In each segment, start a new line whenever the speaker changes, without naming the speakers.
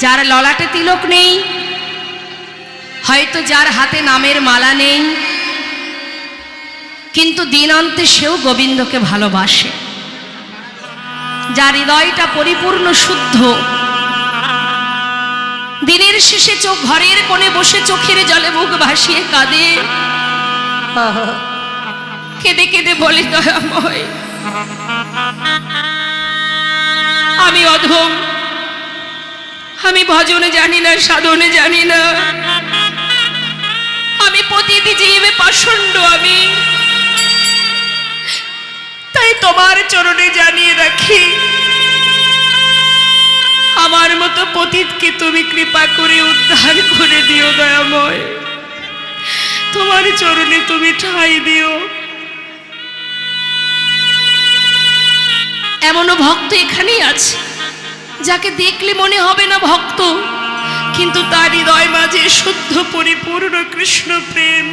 যার ললাটে তিলক নেই, হয়তো যার হাতে নামের মালা নেই, কিন্তু দিনান্তে সেও গোবিন্দকে ভালোবাসে। যার হৃদয়টা পরিপূর্ণ শুদ্ধ, দিনের শেষে চোখ ঘরের কোণে বসে চোখের জলে মুখ ভাসিয়ে কাঁদে, কেঁদে কেঁদে বলে, দয়াময়, আমি অধম, আমি ভজনে জানি না, সাধনে জানি না, আমি পতিতি জীবে পাষণ্ড, আমি তাই তোমার চরণে জানিয়ে রাখি, আমার মতো পতিতকে তুমি কৃপা করে উদ্ধার করে দিও দয়াময়, তোমার চরণে তুমি ঠাঁই দিও। এমনও ভক্ত এখানেই আছে যাকে দেখলে মনে হবে না ভক্ত, কিন্তু তার হৃদয় মাঝে শুদ্ধ পরিপূর্ণ কৃষ্ণ প্রেম।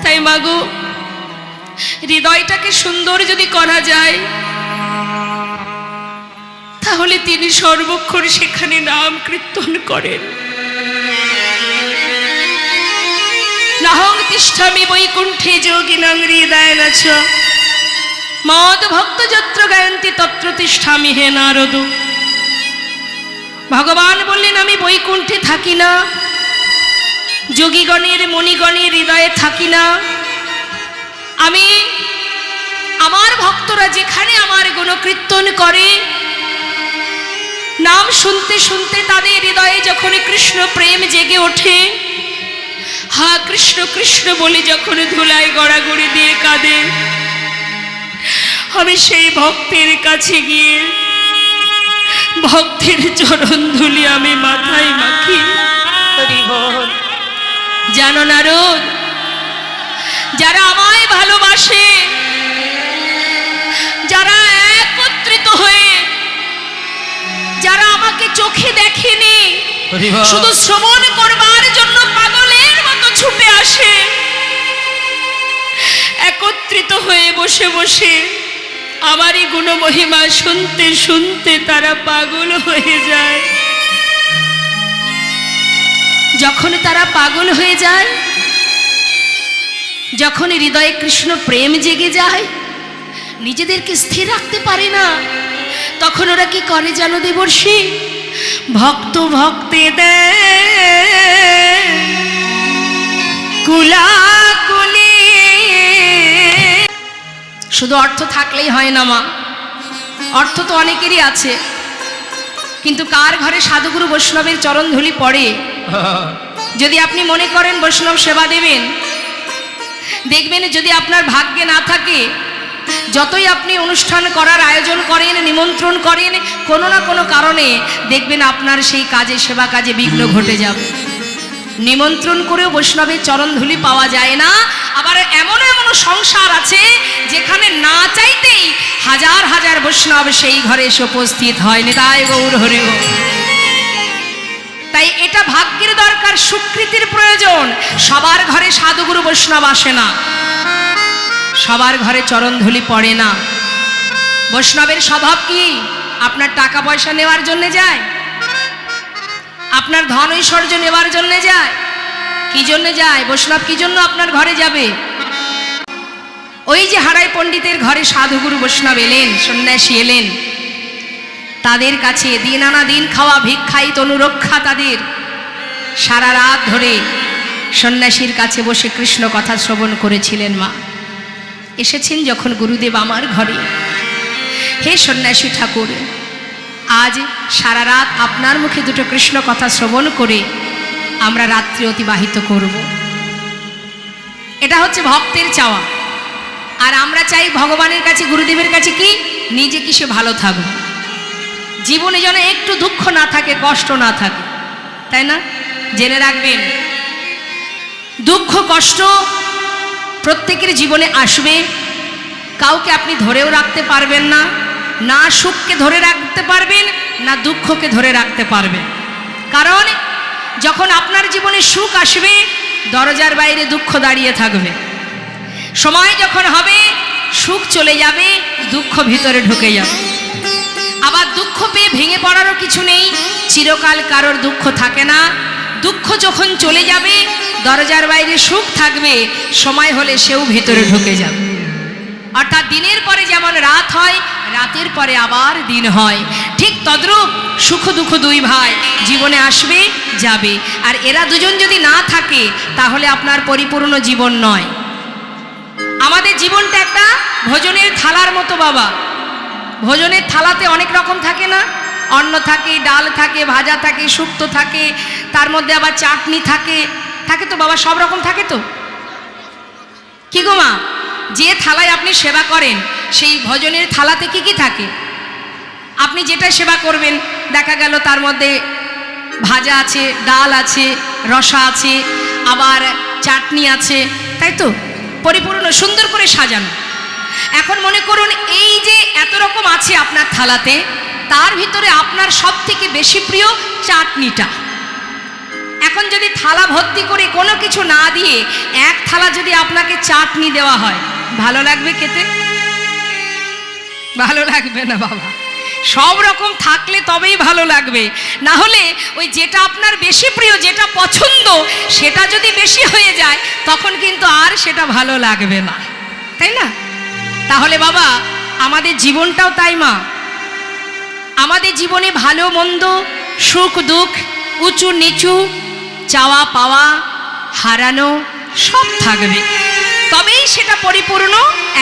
তাই মাগো, হৃদয়টাকে সুন্দর যদি করা যায়, তাহলে তিনি সর্বক্ষণ সেখানে নাম কীর্তন করেন। নাহং তিষ্ঠামি বৈকুণ্ঠে যোগিনাং হৃদয়েন চ মদ ভক্ত যত্র গায়ন্তি তত্র তিষ্ঠামি হে নারদ। ভগবান বললেন, আমি বৈকুণ্ঠে থাকি না, যোগীগণের মণিগণের হৃদয়ে থাকি না, আমি আমার ভক্তরা যেখানে আমার গুণকীর্তন করে, নাম শুনতে শুনতে তাদের হৃদয়ে যখন কৃষ্ণ প্রেম জেগে ওঠে, হা কৃষ্ণ কৃষ্ণ বলে যখন ধুলায় গড়াগড়ি দিয়ে কাঁদে, আমি সেই ভক্তের কাছে গিয়ে ভক্তের চরণ ধুলি আমি মাথায় মাখি। জানো নারদ, যারা আমায় ভালোবাসে, যারা একত্রিত হয়ে, যারা আমাকে চোখে দেখেনি, শুধু শ্রবণ করবার জন্য পাগলের মতো ছুটে আসে, একত্রিত হয়ে বসে বসে আমারই গুণমহিমা শুনতে শুনতে তারা পাগল হয়ে যায়। যখন তারা পাগল হয়ে যায়, যখন হৃদয়ে কৃষ্ণ প্রেম জেগে যায়, নিজেদেরকে স্থির রাখতে পারে না, তখন ওরা কি করে জানো দেবর্ষী? ভক্ত ভক্তে দেয় কুলাকুলি। শুধু অর্থ থাকলেই হয় না মা, অর্থ তো অনেকেরই আছে, কিন্তু কার ঘরে সাধুগুরু বৈষ্ণবের চরণধুলি পড়ে? যদি আপনি মনে করেন বৈষ্ণব সেবা দেবেন, দেখবেন যদি আপনার ভাগ্যে না থাকে, যতই আপনি অনুষ্ঠান করার আয়োজন করেন, নিমন্ত্রণ করেন, কোনো না কোনো কারণে দেখবেন আপনার সেই কাজে, সেবা কাজে বিঘ্ন ঘটে যাবে। নিমন্ত্রণ করেও বৈষ্ণবের চরণধুলি পাওয়া যায় না। আবার এমন এমন সংসার আছে যেখানে না চাইতেই হাজার হাজার বৈষ্ণব সেই ঘরে এসে উপস্থিত হয়। নিতাই গৌর হরি বল। তাই এটা ভাগ্যের দরকার, স্বীকৃতির প্রয়োজন। সবার ঘরে সাধুগুরু বৈষ্ণব আসে না, সবার ঘরে চরণধুলি পড়ে না। বৈষ্ণবের স্বভাব কি? আপনার টাকা পয়সা নেওয়ার জন্য যায়, আপনার ধন ঐশ্বর্য নেওয়ার জন্য যায়। কি জন্য যায়? বৈষ্ণব কি জন্য আপনার ঘরে যাবে? ওই যে হারাই পণ্ডিতের ঘরে সাধুগুরু বৈষ্ণব এলেন, সন্ন্যাসী এলেন, তাদের কাছে দিন আনা দিন খাওয়া ভিক্ষাই তনুরক্ষা তাদের। সারা রাত ধরে সন্ন্যাসীর কাছে বসে কৃষ্ণ কথা শ্রবণ করেছিলেন মা। এসেছেন যখন গুরুদেব আমার ঘরে, হে সন্ন্যাসী ঠাকুর, আজ সারা রাত আপনার মুখে দুটো কৃষ্ণ কথা শ্রবণ করে আমরা রাত্রি অতিবাহিত করব। এটা হচ্ছে ভক্তের চাওয়া। আর আমরা চাই ভগবানের কাছে, গুরুদেবের কাছে কি? নিজে কি সে ভালো থাকবে, জীবনে যেন একটু দুঃখ না থাকে, কষ্ট না থাকে, তাই না? জেনে রাখবেন, দুঃখ কষ্ট প্রত্যেকের জীবনে আসবে। কাউকে আপনি ধরেও রাখতে পারবেন না, না সুখকে ধরে রাখতে পারবেন, না দুঃখকে ধরে রাখতে পারবেন। কারণ যখন আপনার জীবনে সুখ আসবে, দরজার বাইরে দুঃখ দাঁড়িয়ে থাকবে। সময় যখন হবে সুখ চলে যাবে, দুঃখ ভিতরে ঢুকে যাবে। আবার দুঃখ পেয়ে ভেঙে পড়ারও কিছু নেই, চিরকাল কারোর দুঃখ থাকে না। দুঃখ যখন চলে যাবে, দরজার বাইরে সুখ থাকবে, সময় হলে সেও ভেতরে ঢুকে যাবে। অর্থাৎ দিনের পরে যেমন রাত হয়, রাতের পরে আবার দিন হয়, ঠিক তদ্রূপ সুখ দুঃখ দুই ভাই জীবনে আসবে যাবে। আর এরা দুজন যদি না থাকে তাহলে আপনার পরিপূর্ণ জীবন নয়। আমাদের জীবনটা একটা ভোজনের থালার মতো বাবা। ভোজনের থালাতে অনেক রকম থাকে না, অন্ন থাকে, ডাল থাকে, ভাজা থাকে, শুক্তো থাকে, তার মধ্যে আবার চাটনি থাকে, থাকে তো বাবা, সব রকম থাকে তো। কি গো মা, যে থালায় আপনি সেবা করেন সেই ভোজনের থালাতে কি কি থাকে? আপনি যেটা সেবা করবেন দেখা গেল তার মধ্যে ভাজা আছে, ডাল আছে, রসা আছে, আবার চাটনি আছে, তাই তো, পরিপূর্ণ সুন্দর করে সাজানো। এখন মনে করুন এই যে এত রকম আছে আপনার থালাতে, তার ভিতরে আপনার সব থেকে বেশি প্রিয় চাটনিটা। এখন যদি থালা ভর্তি করে কোনো কিছু না দিয়ে এক থালা যদি আপনাকে চাটনি দেওয়া হয়, ভালো লাগবে খেতে? ভালো লাগবে না বাবা। সব রকম থাকলে তবেই ভালো লাগবে, না হলে ওই যেটা আপনার বেশি প্রিয়, যেটা পছন্দ, সেটা যদি বেশি হয়ে যায় তখন কিন্তু আর সেটা ভালো লাগবে না, তাই না? তাহলে বাবা আমাদের জীবনটাও তাই মা। আমাদের জীবনে ভালো মন্দ, সুখ দুঃখ, উঁচু নিচু, চাওয়া পাওয়া, হারানো সব থাকবে, তবেই সেটা পরিপূর্ণ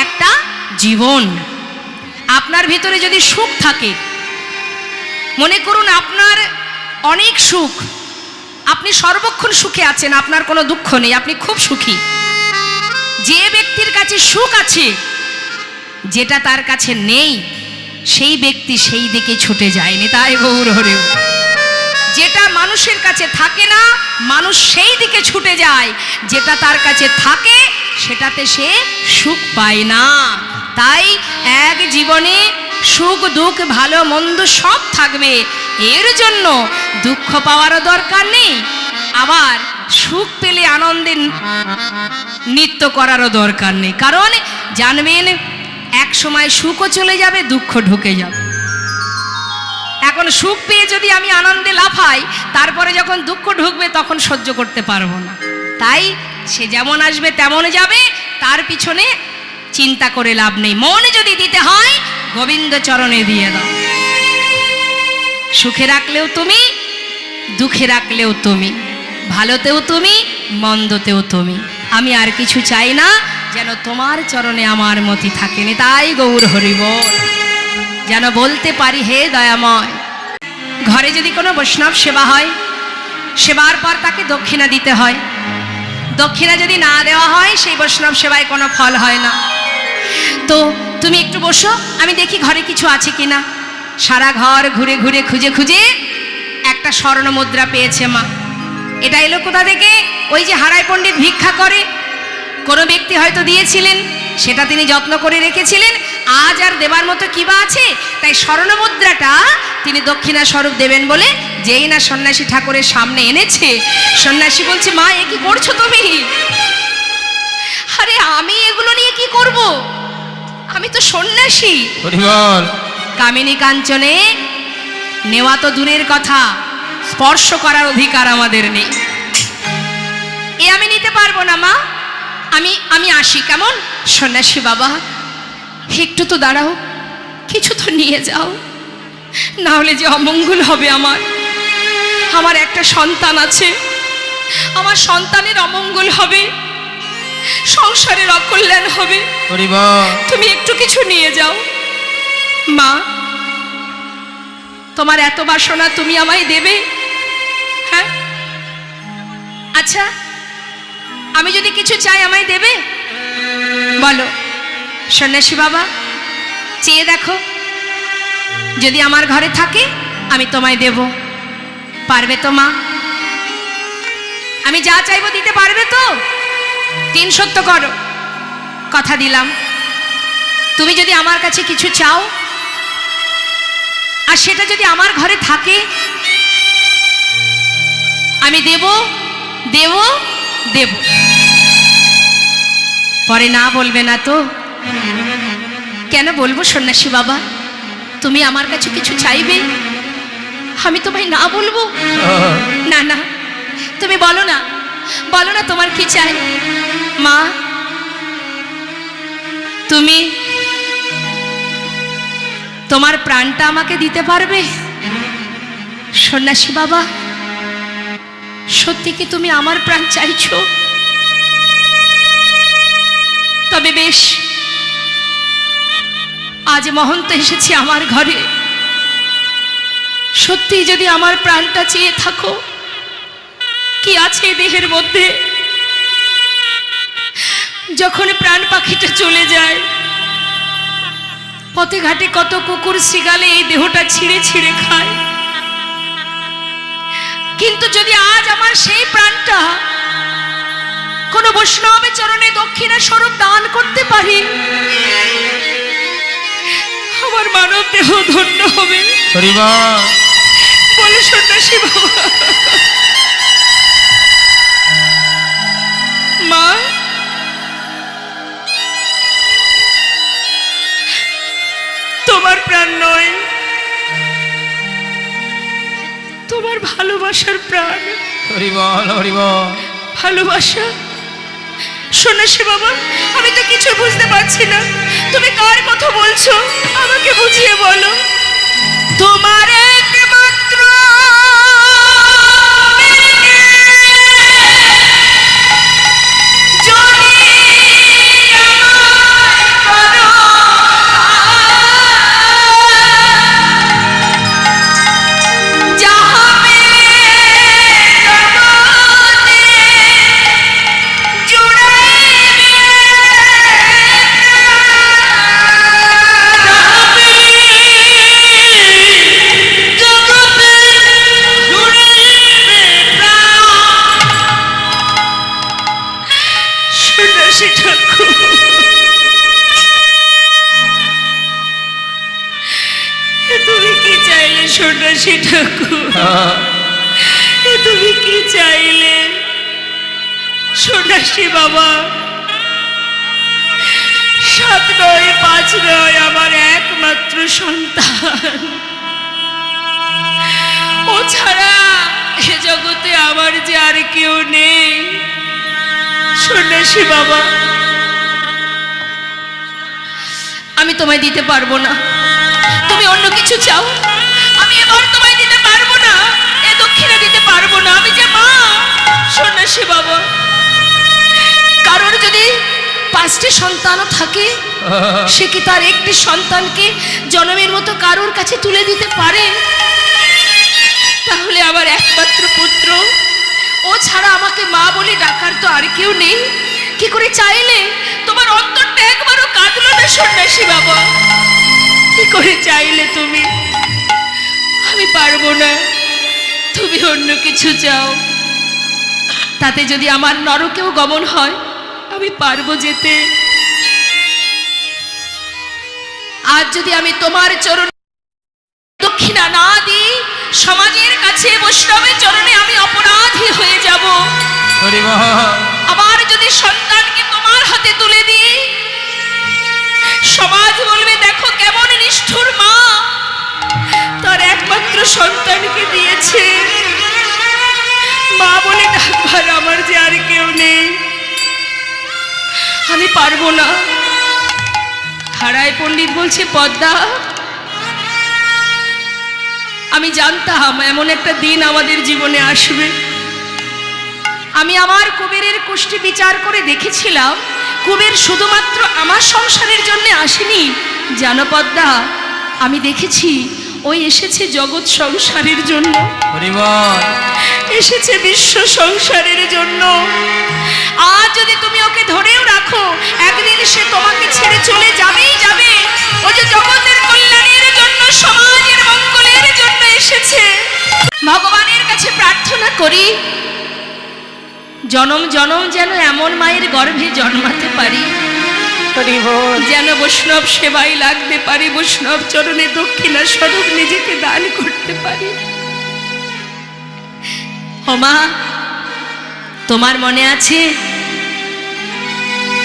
একটা জীবন। আপনার ভিতরে যদি সুখ থাকে, মনে করুন আপনার অনেক সুখ, আপনি সর্বক্ষণ সুখে আছেন, আপনার কোনো দুঃখ নেই, আপনি খুব সুখী। যে ব্যক্তির কাছে সুখ আছে, যেটা তার কাছে নেই, সেই ব্যক্তি সেই দিকে ছুটে যায়নি, তাই গৌর হরিও। যেটা মানুষের কাছে থাকে না, মানুষ সেই দিকে ছুটে যায়, যেটা তার কাছে থাকে সেটাতে সে সুখ পায় না। তাই এক জীবনে সুখ দুঃখ ভালো মন্দ সব থাকবে, এর জন্য দুঃখ পাওয়ারও দরকার নেই, আবার সুখ পেলে আনন্দে নৃত্য করারও দরকার নেই। কারণ জানবেন এক সময় সুখও চলে যাবে, দুঃখ ঢুকে যাবে। এখন সুখ পেয়ে যদি আমি আনন্দে লাফাই, তারপরে যখন দুঃখ ঢুকবে তখন সহ্য করতে পারবো না। তাই সে যেমন আসবে তেমন যাবে, তার পিছনে চিন্তা করে লাভ নেই। মন যদি দিতে হয় গোবিন্দ চরণে দিয়ে দাও। সুখে রাখলেও তুমি, দুঃখে রাখলেও তুমি, ভালোতেও তুমি, মন্দতেও তুমি। আমি আর কিছু চাই না, যেন তোমার চরণে আমার মতি থাকেনি। তাই গৌর হরি বল, যেন বলতে পারি হে দয়াময়। ঘরে যদি কোনো বৈষ্ণব সেবা হয়, সেবার পর তাকে দক্ষিণা দিতে হয়। দক্ষিণা যদি না দেওয়া হয় সেই বৈষ্ণব সেবায় কোনো ফল হয় না। তো তুমি একটু বসো, আমি দেখি ঘরে কিছু আছে কিনা। সারা ঘর ঘুরে ঘুরে খুঁজে খুঁজে একটা স্বর্ণ মুদ্রা পেয়েছে মা। এটা এলো কোথা থেকে? ওই যে হারাই পণ্ডিত ভিক্ষা করে, কোনো ব্যক্তি হয়তো দিয়েছিলেন, সেটা তিনি যত্ন করে রেখেছিলেন, আজ আর দেবার মতো কিবা আছে, তাই স্বর্ণ মুদ্রাটা তিনি দক্ষিণা স্বরূপ দেবেন বলে যেই না সন্ন্যাসী ঠাকুরের সামনে এনেছে, সন্ন্যাসী বলছে, মা এ কি করছো তুমি? আরে আমি এগুলো নিয়ে কি করব, আমি তো সন্ন্যাসী। কামিনী কাঞ্চনে নেওয়া তো দূরের কথা, স্পর্শ করার অধিকার আমাদের নেই। এ আমি নিতে পারবো না মা, আমি আসি কেমন? সন্ন্যাসী বাবা একটু তো দাঁড়াও, কিছু তো নিয়ে যাও, না হলে যে অমঙ্গল হবে। আমার একটা সন্তান আছে, আমার সন্তানের অমঙ্গল হবে, সংসারের অকল্যাণ হবে। তুমি একটু কিছু নিয়ে যাও মা। তোমার এত বাসনা, তুমি আমায় দেবে? হ্যাঁ, আচ্ছা আমি যদি কিছু চাই আমায় দেবে? বলো সন্ন্যাসী বাবা, চেয়ে দেখো, যদি আমার ঘরে থাকে আমি তোমায় দেব। পারবে তো মা? আমি যা চাইবো দিতে পারবে তো? 3 সত্য করো, কথা দিলাম। তুমি যদি আমার কাছে কিছু চাও আর সেটা যদি আমার ঘরে থাকে, আমি দেব দেব দেব। পরে না বলবে না তো? কেন বলবো সন্ন্যাসী বাবা, তুমি আমার কাছে কিছু চাইবে, আমি তোমায় না বলবো? না না, তুমি বলো না, বলো না তোমার কি চাই। মা, তুমি তোমার প্রাণটা আমাকে দিতে পারবে? সন্ন্যাসী বাবা, সত্যি কি তুমি আমার প্রাণ চাইছো? তবে বেশ, আজ মহন্ত এসেছি আমার ঘরে, সত্যি যদি আমার প্রাণটা চেয়ে থাকো, কি আছে দেহের মধ্যে? যখন প্রাণ পাখিটা চলে যায়, পথে ঘাটে কত কুকুর শৃগালে এই দেহটা ছিঁড়ে ছিঁড়ে খায়, কিন্তু যদি আজ আমার সেই প্রাণটা কোনো বৈষ্ণবের চরণে দক্ষিণা স্বরূপ দান করতে পারি, আমার মানব দেহ ধন্য হবে। বলে সন্ন্যাসী বাবা। মা, তোমার প্রাণ নয়, তোমার ভালোবাসার প্রাণ। ভালোবাসা? সন্ন্যাসী বাবা, আমি তো কিছু বুঝতে পারছি না, তুমি কার কথা বলছো আমাকে বুঝিয়ে বলো। তোমার একমাত্র সন্ন্যাসী ঠাকুর, তুমি কি চাইলে? সন্ন্যাসী বাবা, 7 নয় 5 নয়, আমার একমাত্র সন্তান, ও ছাড়া এ জগতে আমার যে আর কেউ নেই। সন্ন্যাসী বাবা, আমি তোমায় দিতে পারবো না, তুমি অন্য কিছু চাও। আমি এবার তোমায় দিতে পারবো না, এ দক্ষিণা দিতে পারবো না, আমি যে মা। সন্ন্যাসী বাবা, কারোর যদি 5টি সন্তানও থাকে, সে কি তার একটি সন্তানকে জনমের মতো কারোর কাছে তুলে দিতে পারে? তাহলে আমার একমাত্র পুত্র, ও ছাড়া আমাকে মা বলে ডাকার তো আর কেউ নেই। কি করে চাইলে? তোমার অন্তরটা একবারও কাঁদলো না সন্ন্যাসী বাবা? কি করে চাইলে তুমি? আমি পারবো না, তুমি অন্য কিছু চাও, তাতে যদি আমার নরকেও গমন হয় আমি পারবো যেতে। আজ যদি আমি তোমার চরণ দক্ষিণা না দিই, সমাজের কাছে বৈষ্ণবের চরণে আমি অপরাধী হয়ে যাব। আবার যদি সন্তানকে তোমার হাতে তুলে দিই, সমাজ বলবে দেখো কেমন নিষ্ঠুর মা, তার একমাত্র সন্তানকে দিয়েছে, মা বলে ডাকবার আমার যে আর কেউ নেই। আমি পারবো না। হারায় পণ্ডিত বলছে, পদ্মা, আমি জানতাম এমন একটা দিন আমাদের জীবনে আসবে। আমি আমার কুবেরের কুষ্টি বিচার করে দেখেছিলাম, কুবের শুধুমাত্র আমার সংসারের জন্য আসেনি জানো পদ্মা, আমি দেখেছি ওই এসেছে জগৎ সংসারের জন্য, এসেছে বিশ্ব সংসারের জন্য। আজ যদি তুমি ওকে ধরেও রাখো, একদিন সে তোমাকে ছেড়ে চলে যাবেই যাবে। ও যে জগতের কল্যাণের জন্য, সমাজের মঙ্গলের জন্য এসেছে। ভগবানের কাছে প্রার্থনা করি, জনম জনম যেন এমন মায়ের গর্ভে জন্মাতে পারি, যেন বৈষ্ণব সেবাই লাগতে পারি, বৈষ্ণব চরণে দক্ষিণা স্বরূপ নিজেকে দান করতে পারি। ওমা, তোমার মনে আছে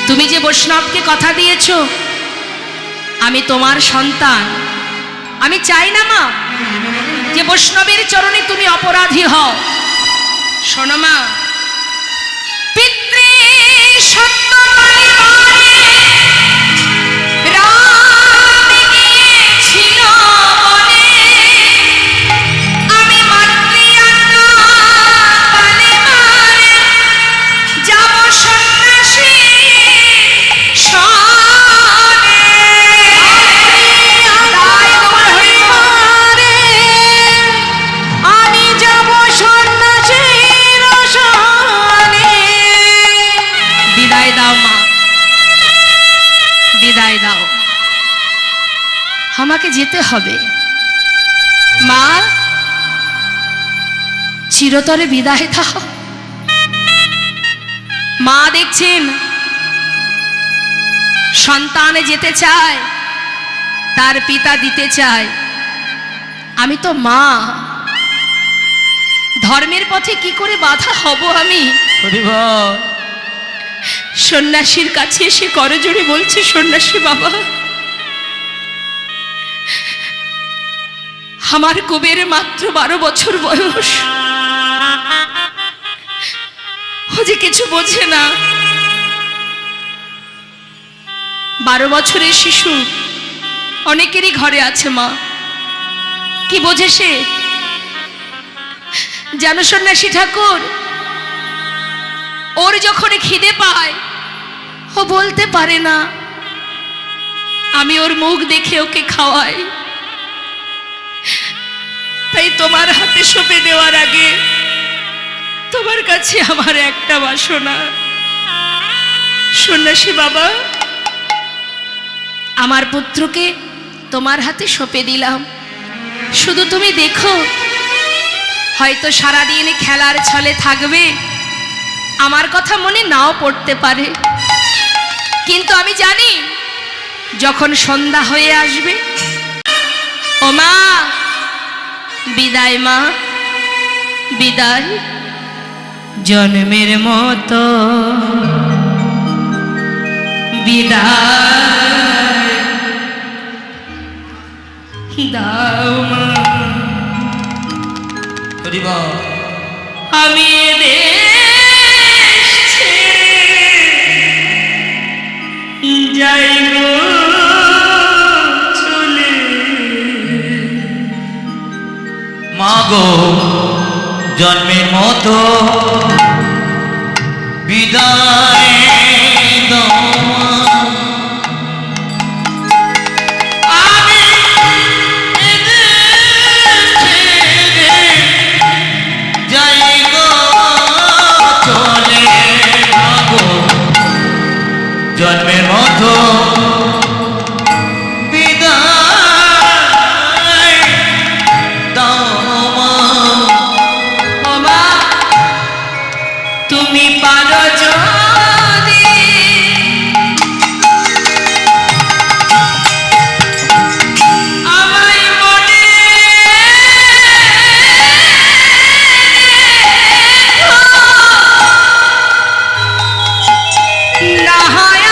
তুমি যে বৈষ্ণবকে কথা দিয়েছো আমি তোমার সন্তান, আমি চাই না মা যে বৈষ্ণবের চরণে তুমি অপরাধী হও। শোনো মা, পিতৃ সত্য পরিবারে রাম গিয়েছিল বনে, আমি মাতৃ আজ্ঞা পালে মারে যাব সন্ন্যাসী সনে।
আমি যাব সন্ন্যাসীর সনে।
বিদায় দাও মা, বিদায় দাও, আমাকে যেতে হবে। মা, চিরতরে বিদায় দাও। মা দেখছেন সন্তান যেতে চায়, তার পিতা দিতে চায়। আমি তো মা, ধর্মের পথে কি করে বাধা হব আমি? সন্ন্যাসীর কাছে এসে করজোড়ে বলছে, সন্ন্যাসী বাবা, আমার কবির মাত্র 12 বছর বয়স, ও যে কিছু বোঝে না। 12 বছরের শিশু অনেকেরই ঘরে আছে মা, কি বোঝে সে? জানো সন্ন্যাসী ঠাকুর, ওর যখন খিদে পায় ও বলতে পারে না, আমি ওর মুখ দেখে ওকে খাওয়াই। তাই তোমার হাতে সঁপে দেওয়ার আগে তোমার কাছে আমার একটা বাসনা, সন্ন্যাসী বাবা, আমার পুত্রকে তোমার হাতে সঁপে দিলাম। শুধু তুমি দেখো, হয়তো সারাদিন খেলার ছলে থাকবে, আমার কথা মনে নাও পড়তে পারে, কিন্তু আমি জানি যখন সন্ধ্যা হয়ে আসবে, ও মা বিদায়, মা বিদায়, জন্মের মতো বিদায় দাও মা। আমি দেশ ছেড়ে যাই গো চলে।
মাগো জন্মের মতো বিদায় দাও মা। আমি যাই গো চলে, মাগো জন্মের মতো বিদায় দাও মা।
ও মা, তুমি পারো যদি আমায় মনে না হয়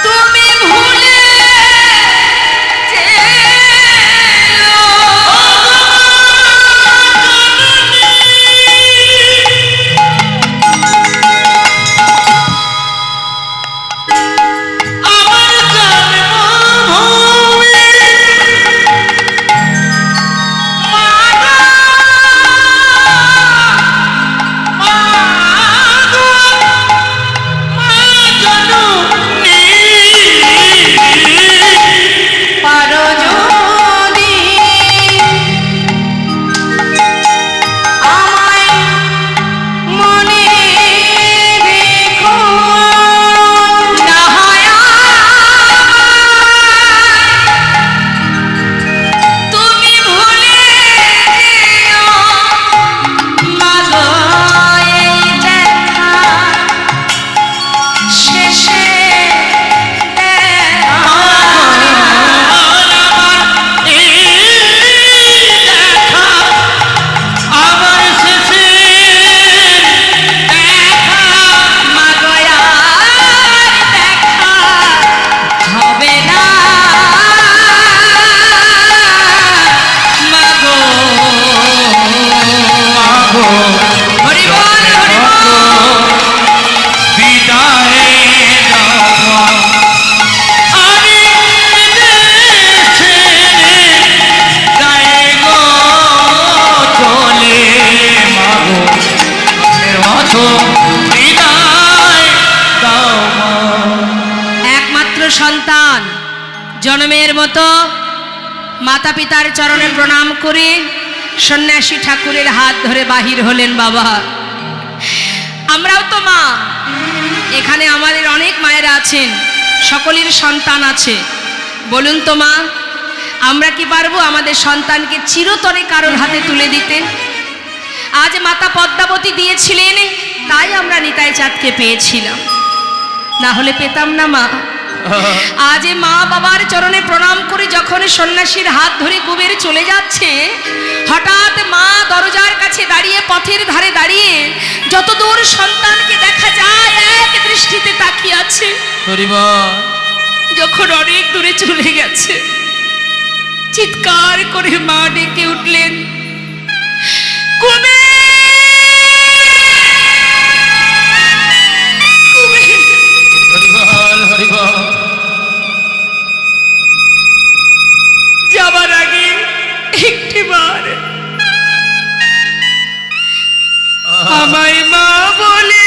তুমি ভুলে যেও। জন্মের মতো মাতা পিতার চরণে প্রণাম করে সন্ন্যাসী ঠাকুরের হাত ধরে বাহির হলেন। বাবা, আমরাও তো মা, এখানে আমাদের অনেক মায়েরা আছেন, সকলের সন্তান আছে। বলুন তো মা, আমরা কি পারবো আমাদের সন্তানকে চিরতরে কারোর হাতে তুলে দিতে? আজ মাতা পদ্মাবতী দিয়েছিলেন, তাই আমরা নিতাই চাঁদকে পেয়েছিলাম, না হলে পেতাম না মা। আজ মা বাবার চরণে প্রণাম করে যখন সন্ন্যাসীর হাত ধরে কুবের চলে যাচ্ছে, হঠাৎ মা দরজার কাছে দাঁড়িয়ে, পথের ধারে দাঁড়িয়ে যতদূর সন্তানকে দেখা যায় এক দৃষ্টিতে তাকিয়ে আছে। যখন অনেক দূরে চলে গেছে, চিৎকার করে মা ডেকে উঠলেন, কুবের! যাবার আগে একটিবার আমায় মা বলে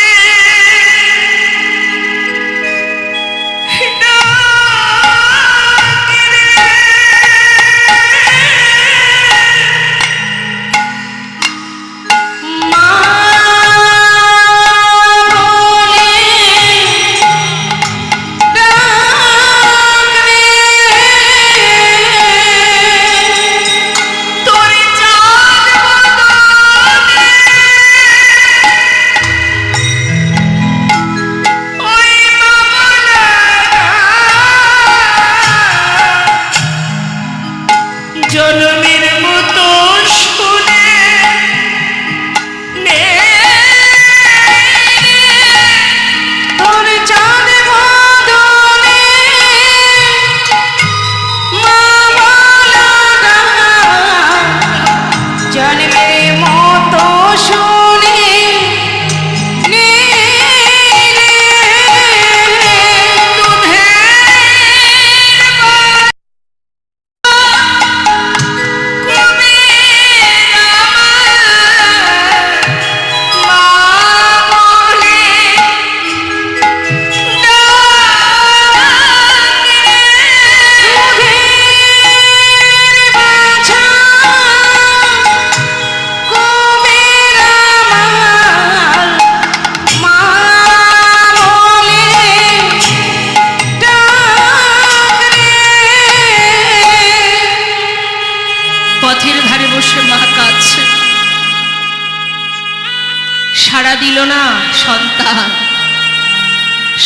সাড়া দিল না সন্তান।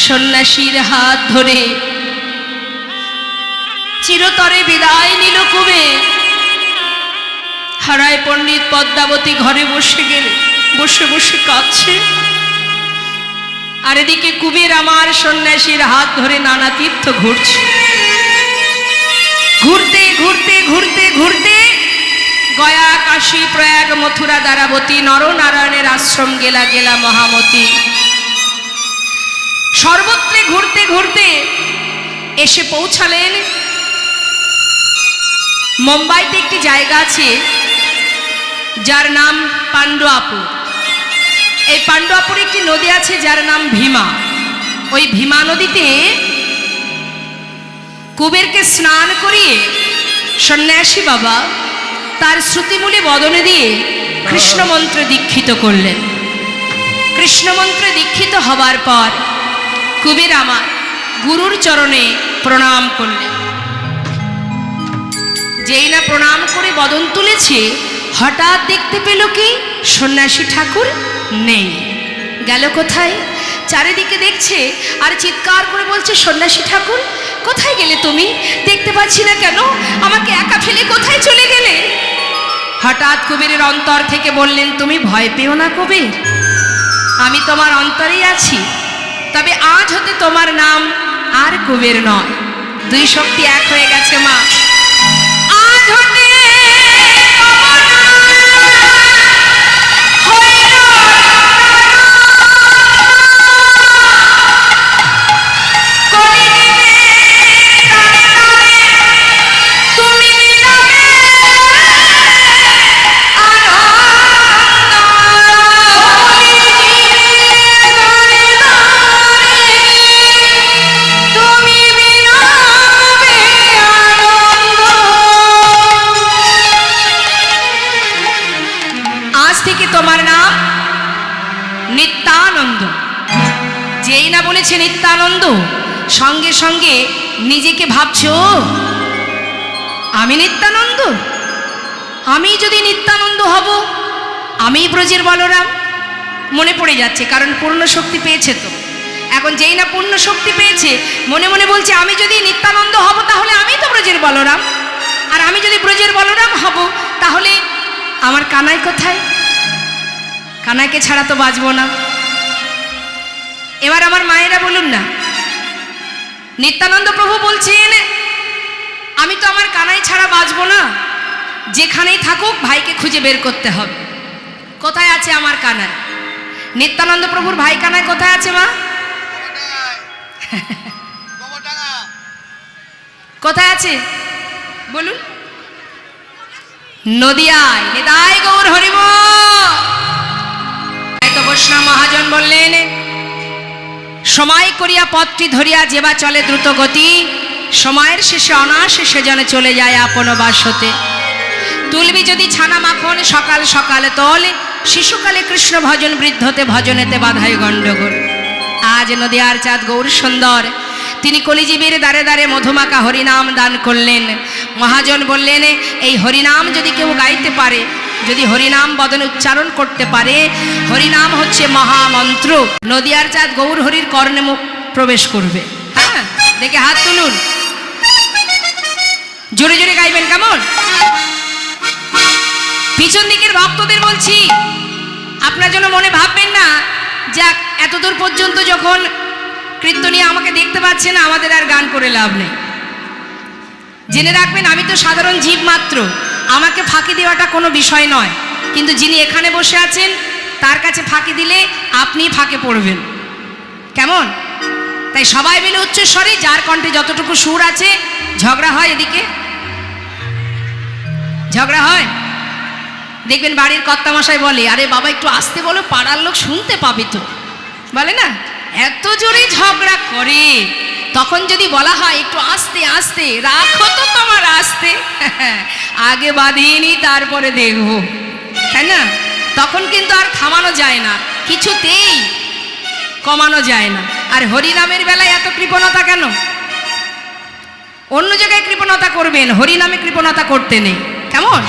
সন্ন্যাসীর হাত ধরে চিরতরে বিদায় নিল কুবের। হারায় পণ্ডিত পদ্মাবতী ঘরে বসে গেলে বসে বসে কাঁদছে, আর এদিকে কুবের আমার সন্ন্যাসীর হাত ধরে নানা তীর্থ ঘুরছে। ঘুরতে ঘুরতে ঘুরতে ঘুরতে গয়া, কাশী, প্রয়াগ, মথুরা, দ্বারাবতী, নরনারায়ণের আশ্রম গেলা গেলা মহামতি। সর্বত্রে ঘুরতে ঘুরতে এসে পৌঁছালেন মুম্বাইতে একটি জায়গা আছে যার নাম পাণ্ডুয়াপুর। এই পাণ্ডুয়াপুরে একটি নদী আছে যার নাম ভীমা। ওই ভীমা নদীতে কুবেরকে স্নান করিয়ে সন্ন্যাসী বাবা তার শ্রুতিমূলে বদনে দিয়ে কৃষ্ণ মন্ত্রে দীক্ষিত করলেন। কৃষ্ণ মন্ত্রে দীক্ষিত হবার পর কুবের আমার গুরুর চরণে প্রণাম করলেন। যেই না প্রণাম করে বদন তুলেছে, হঠাৎ দেখতে পেল কি সন্ন্যাসী ঠাকুর নেই। গেল কোথায়? চারিদিকে দেখছে আর চিৎকার করে বলছে, সন্ন্যাসী ঠাকুর কোথায় গেলে তুমি? দেখতে পাচ্ছি না কেন? আমাকে একা ফেলে কোথায় চলে গেলে? হঠাৎ কুবেরের অন্তর থেকে বললেন, তুমি ভয় পেও না কুবের, আমি তোমার অন্তরেই আছি। তবে আজ হতে তোমার নাম আর কুবের নয়, দুই শক্তি এক হয়ে গেছে মা। আজ হতে সঙ্গে সঙ্গে নিজেকে ভাবছো আমি নিত্যানন্দ, আমি যদি নিত্যানন্দ হব, আমি ব্রজের বলরাম। মনে পড়ে যাচ্ছে, কারণ পূর্ণ শক্তি পেয়েছে তো। এখন যেই না পূর্ণ শক্তি পেয়েছে, মনে মনে বলছে আমি যদি নিত্যানন্দ হব তাহলে আমি তো ব্রজের বলরাম, আর আমি যদি ব্রজের বলরাম হব তাহলে আমার কানাই কোথায়? কানাইকে ছাড়া তো বাঁচবো না। এবার আমার মায়েরা বলুন না, নিত্যানন্দ প্রভু বলছেন আমি তো আমার কানাই ছাড়া বাঁচবো না, যেখানেই থাকুক ভাইকে খুঁজে বের করতে হবে। কোথায় আছে আমার কানাই? নিত্যানন্দ প্রভুর ভাই কানাই কোথায় আছে মা? কোথায় আছে বলুন? নদিয়ায়। নিতাই গৌর হরিব। তো বৈষ্ণব মহাজন বললেন, সময় করিয়া পথটি ধরিয়া যেবা চলে দ্রুত গতি, সময়ের শেষে অনাশেষে জনে চলে যায় আপন বাসতে। তুলবি যদি ছানা মাখন সকাল সকালে তল, শিশুকালে কৃষ্ণ ভজন বৃদ্ধতে ভজনেতে বাধাই গণ্ডগোল। আজ নদিয়ার চাঁদ গৌর সুন্দর, তিনি কলিজীবীর দ্বারে দ্বারে মধুমাকা হরিনাম দান করলেন। মহাজন বললেন এই হরিনাম যদি কেউ গাইতে পারে, যদি হরিনাম বদনে উচ্চারণ করতে পারে, হরিনাম হচ্ছে মহামন্ত্র, নদিয়ার চাঁদ গৌর হরির কর্ণে মুখ প্রবেশ করবে। হ্যাঁ, দেখে হাত তুলুন, জোরে জোরে গাইবেন কেমন? পিছন দিকের ভক্তদের বলছি, আপনার জন্য মনে ভাববেন না যাক এতদূর পর্যন্ত যখন কীর্তনিয়া আমাকে দেখতে পাচ্ছে না, আমাদের আর গান করে লাভ নেই। জেনে রাখবেন আমি তো সাধারণ জীব মাত্র, আমাকে ফাঁকি দেওয়াটা কোনো বিষয় নয়, কিন্তু যিনি এখানে বসে আছেন তার কাছে ফাঁকি দিলে আপনি ফাঁকে পড়বেন। কেমন? তাই সবাই মিলে উচ্চস্বরে, যার কণ্ঠে যতটুকু সুর আছে। ঝগড়া হয় এদিকে? ঝগড়া হয়? দেখবেন বাড়ির কর্তামশাই বলে আরে বাবা একটু আস্তে বলো, পাড়ার লোক শুনতে পাবে তো, বলে না? এত জোরে ঝগড়া করে, তখন যদি বলা হয় একটু আস্তে আস্তে রাখো তো তোমার আস্তে, আগে বাঁধিনি তারপরে দেখবো, তাই না? তখন কিন্তু আর থামানো যায় না, কিছুতেই কমানো যায় না। আর হরিনামের বেলায় এত কৃপণতা কেন? অন্য জায়গায় কৃপণতা করবেন, হরিনামে কৃপণতা করতে নেই। কেমন?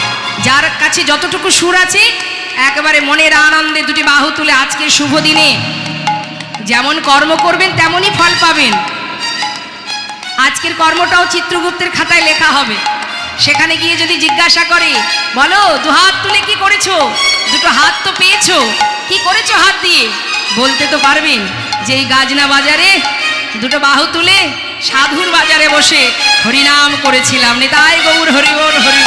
যার কাছে যতটুকু সুর আছে একেবারে মনের আনন্দে দুটি বাহু তুলে আজকের শুভ দিনে যেমন কর্ম করবেন তেমনই ফল পাবেন। আজকের কর্মটাও চিত্রগুপ্তের খাতায় লেখা হবে, সেখানে গিয়ে যদি জিজ্ঞাসা করে বলো দুহাত তুলে কি করেছো, দুটো হাত তো পেয়েছো, কি করেছো হাত দিয়ে, বলতে তো পারবেন যে এই গাজনা বাজারে দুটো বাহু তুলে সাধুর বাজারে বসে হরিনাম করেছিলাম। নিতাই গৌর হরি বল হরি।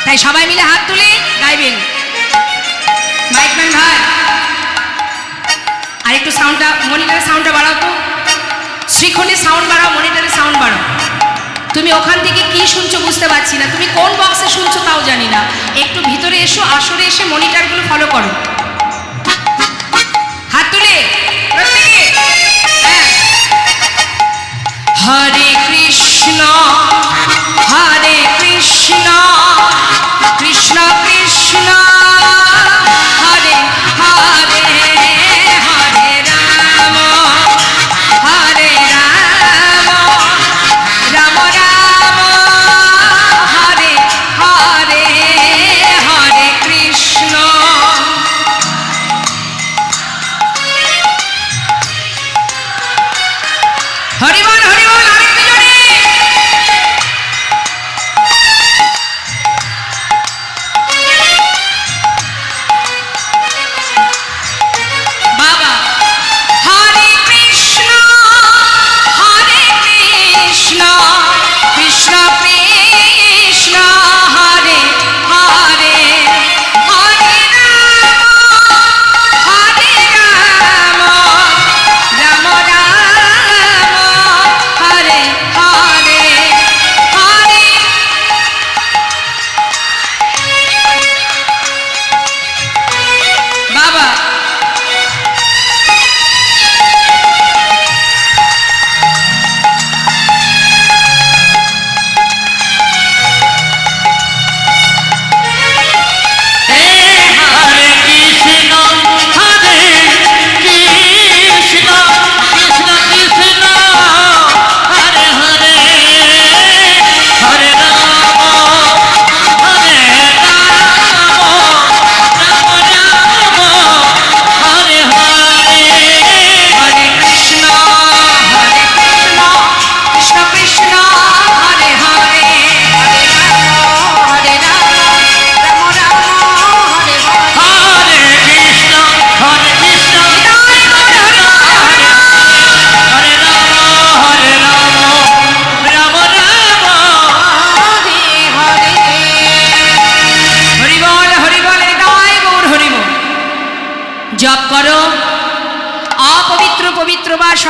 তাই সবাই মিলে হাত তুলে গাইবেন। মাইকম্যান ভাই আর একটু সাউন্ডটা, মনিটরের সাউন্ডটা বাড়াও তো, শ্রীখণ্ডের সাউন্ড বাড়াও, মনিটরের সাউন্ড বাড়াও। তুমি ওখান থেকে কি শুনছো বুঝতে পারছি না, তুমি কোন বক্সে শুনছো তাও জানি না। একটু ভিতরে এসো, আসরে এসে মনিটরগুলো ফলো করো। হাত তুলে প্রত্যেকে। হ্যাঁ। হরে কৃষ্ণ হরে কৃষ্ণ কৃষ্ণ কৃষ্ণ হরে হরে, হরে রাম হরে রাম, রাম রাম হরে হরে, হরে কৃষ্ণ। হরিবল হরিবল, আরেকটু জোরে।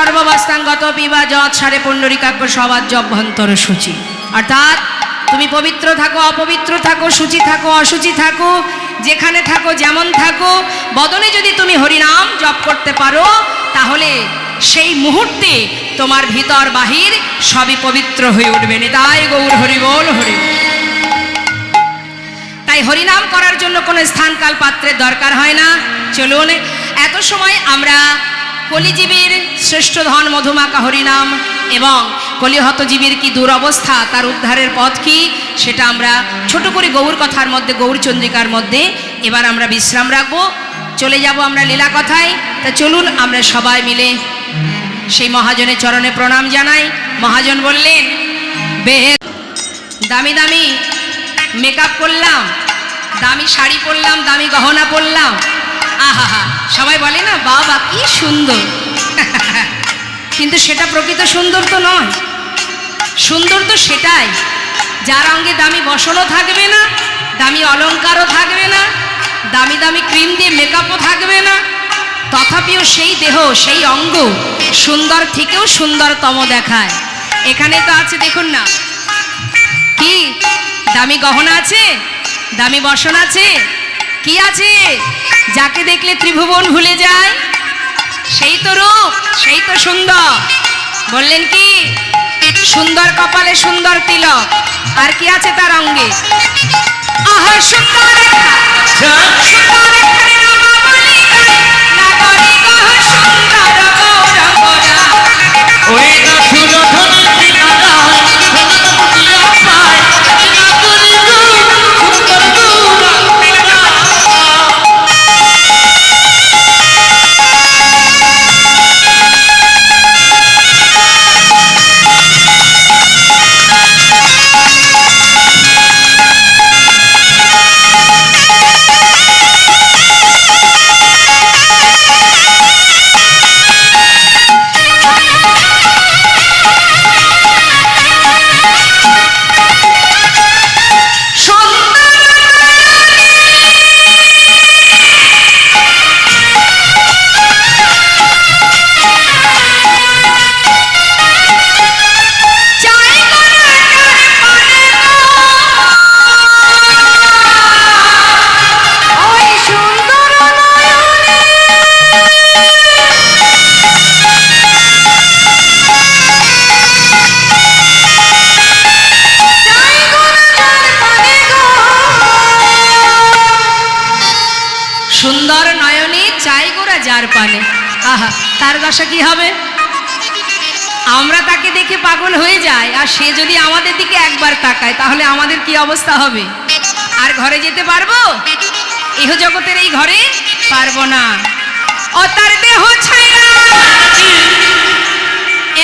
সর্ববস্তাঙ্গত পিবা যৎ সারে পুণ্ডরিকাক্ষ সবাজ্য অভ্যন্তর সূচি। অর্থাৎ তুমি পবিত্র থাকো, অপবিত্র থাকো, সূচি থাকো, অসুচি থাকো, যেখানে থাকো, যেমন থাকো, বদনে যদি তুমি হরিনাম জপ করতে পারো, তাহলে সেই মুহূর্তে তোমার ভিতর বাহির সবই পবিত্র হয়ে উঠবে। নিতাই গৌর হরি বল হরি। তাই হরিনাম করার জন্য কোনো স্থানকাল পাত্রের দরকার হয় না। চলুন, এত সময় আমরা কলিজীবীর শ্রেষ্ঠ ধন মধুমাকা হরিনাম এবং কলিহত জীবীর কি দুরবস্থা, তার উদ্ধারের পথ কি, সেটা আমরা ছোট করে গৌর কথার মধ্যে, গৌর চন্দ্রিকার মধ্যে এবার আমরা বিশ্রাম রাখবো। চলে যাব আমরা লীলা কথায়। তা চলুন আমরা সবাই মিলে সেই মহাজনের চরণে প্রণাম জানাই। মহাজন বললেন, বেহের দামি দামি মেকআপ করলাম, দামি শাড়ি পরলাম, দামি গহনা পরলাম, আহা সবাই বলে না বাবা কি সুন্দর, কিন্তু সেটা প্রকৃত সুন্দর তো নয়। সুন্দর তো সেটাই যার অঙ্গে দামি বসনও থাকবে না, দামি অলংকারও থাকবে না, দামি দামি ক্রিম দিয়ে মেকআপও থাকবে না, তথাপিও সেই দেহ, সেই অঙ্গ সুন্দর থেকেও সুন্দরতম দেখায়। এখানে তো আছে, দেখুন না, কি দামি গহনা আছে, দামি বসন আছে, কি আছে, যাকে দেখলে ত্রিভুবন ভুলে যায়, সেই তো রূপ, সেই তো সুন্দর। বললেন কি, সুন্দর কপালে সুন্দর তিলক, আর কি আছে তার অঙ্গে, আহা সুন্দর রেখা, সুন্দর রেখারে নামাবলী গায়, নাগরিক সুন্দর গৌরবরা।
ওই না শুনো ধনের ঠিকানা, সোনার মুঠিয়া পায়, নাগরিক সুন্দর গৌরবরা।
সুন্দর নয়নে চাই গোরা যার পানে, আহা তার দশা কি হবে। আমরা তাকে দেখে পাগল হয়ে যাই, আর সে যদি আমাদের দিকে একবার তাকায়, তাহলে আমাদের কি অবস্থা হবে। আর ঘরে যেতে পারবো, ইহ জগতের এই ঘরে পারবো না। ও তার দেহ ছাইরা,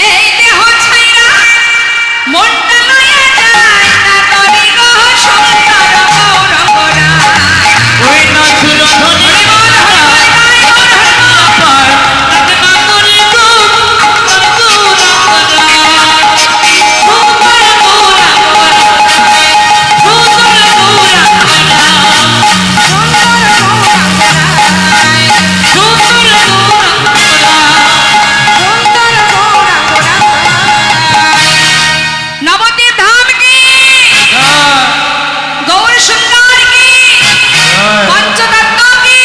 এই দেহ ছাইরা মনটা লইয়া যায়, নাগরিক সুন্দর গৌরবরা।
ওই না শুনো ধনের
নবদ্বীপ ধাম কি, গৌর সুন্দর কি, পঞ্চতত্ত্ব কি,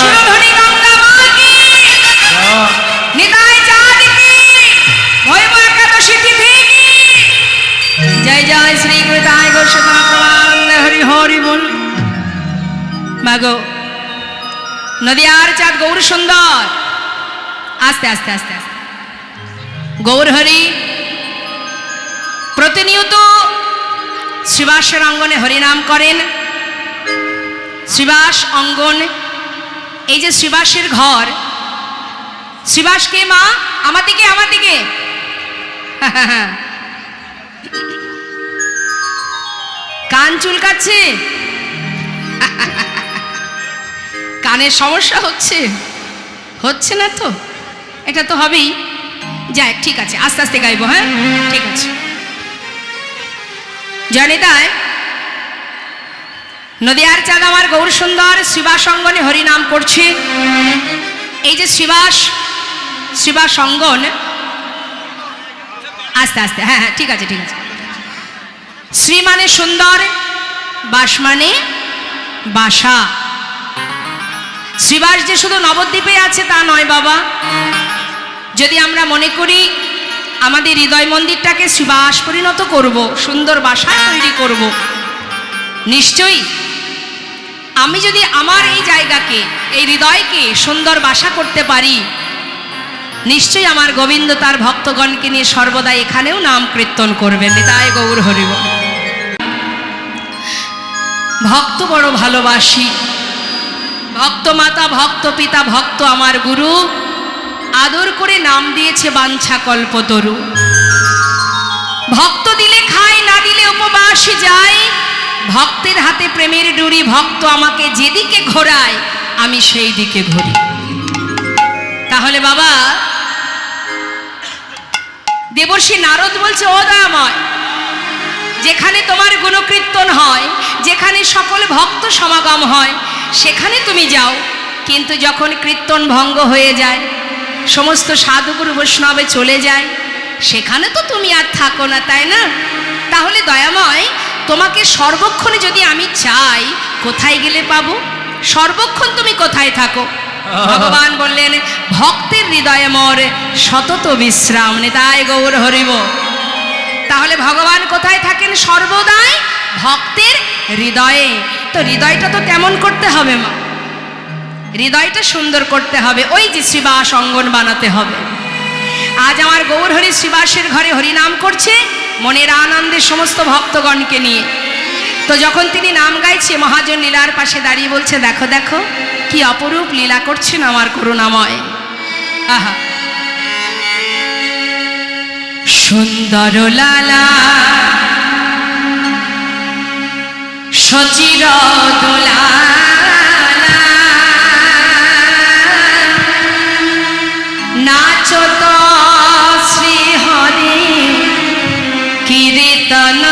সুরধুনী গঙ্গা মা কি, নিতাই চাঁদ কি, ভৈব একাদশী তিথি কি। জয় জয় শ্রী গুরুতাই গৌরসতম প্রমানন্দে হরি হরি বল। মাগো নদিয়ার চাঁদ গৌর সুন্দর, আস্তে আস্তে আস্তে আস্তে, গৌর হরি প্রতিনিয়ত শ্রীবাসের অঙ্গনে হরিনাম করেন। শ্রীবাস অঙ্গন, এই যে শ্রীবাসের ঘর, শ্রীবাসকে মা আমার দিকে, আমার দিকে, কান চুলকাচ্ছে, কানের সমস্যা হচ্ছে, হচ্ছে না তো, এটা তো হবেই। যাই, ঠিক আছে, আস্তে আস্তে গাইবো, হ্যাঁ ঠিক আছে। জনিতায় নদিয়ার চাঁদ আমার গৌর সুন্দর শ্রীবাস অঙ্গনে হরিনাম করছে। এই যে শ্রীবাস, শ্রীবাস অঙ্গন, আস্তে আস্তে, হ্যাঁ হ্যাঁ ঠিক আছে ঠিক আছে। শ্রী মানে সুন্দর, বাস মানে বাসা। শ্রীবাস যে শুধু নবদ্বীপে আছে তা নয় বাবা। যদি আমরা মনে করি আমাদের হৃদয় মন্দিরটাকে শ্রীবাস পরিণত করব, সুন্দর বাসা তৈরি করব, নিশ্চয়ই আমি যদি আমার এই জায়গাকে, এই হৃদয়কে সুন্দর বাসা করতে পারি, নিশ্চয়ই আমার গোবিন্দ তার ভক্তগণকে নিয়ে সর্বদা এখানেও নাম কীর্তন করবেন। তাই গৌর হরিব। ভক্ত বড় ভালোবাসি, ভক্ত মাতা, ভক্ত পিতা, ভক্ত আমার গুরু, আদর করে নাম দিয়েছে বাঞ্ছা কল্পতরু। ভক্ত দিলে খাই, না দিলে উপবাস যায়, ভক্তের হাতে প্রেমের ডুরি, ভক্ত আমাকে যেদিকে ঘোরায় আমি সেই দিকে ঘুরি। তাহলে বাবা, দেবর্ষি নারদ বলছে, ও দয়াময়, যেখানে তোমার গুণকীর্তন হয়, যেখানে সকল ভক্ত সমাগম হয়, সেখানে তুমি যাও, কিন্তু যখন কীর্তন ভঙ্গ হয়ে যায়, সমস্ত সাধুগুরু বৈষ্ণবে চলে যায়, সেখানে তো তুমি আর থাকো না, তাই না? তাহলে দয়াময়, তোমাকে সর্বক্ষণে যদি আমি চাই, কোথায় গেলে পাবো? সর্বক্ষণ তুমি কোথায় থাকো? ভগবান বললেন, ভক্তের হৃদয়ে মোর সতত বিশ্রাম। নিতাই গৌর হরিব। তাহলে ভগবান কোথায় থাকেন? সর্বদাই ভক্তের হৃদয়ে। তো হৃদয়টা তো তেমন করতে হবে মা, হৃদয়টা সুন্দর করতে হবে, ওই যে শ্রীবাস অঙ্গন বানাতে হবে। আজ আমার গৌর হরি শ্রীবাসের ঘরে হরিনাম করছে মনের আনন্দে সমস্ত ভক্তগণকে নিয়ে। তো যখন তিনি নাম গাইছে, মহাজন লীলার পাশে দাঁড়িয়ে বলছে, দেখো দেখো কি অপরূপ লীলা করছেন আমার করুণাময়। আহা, সুন্দর লালা সচির দোলা, নাচত শ্রী হরি কীর্তন,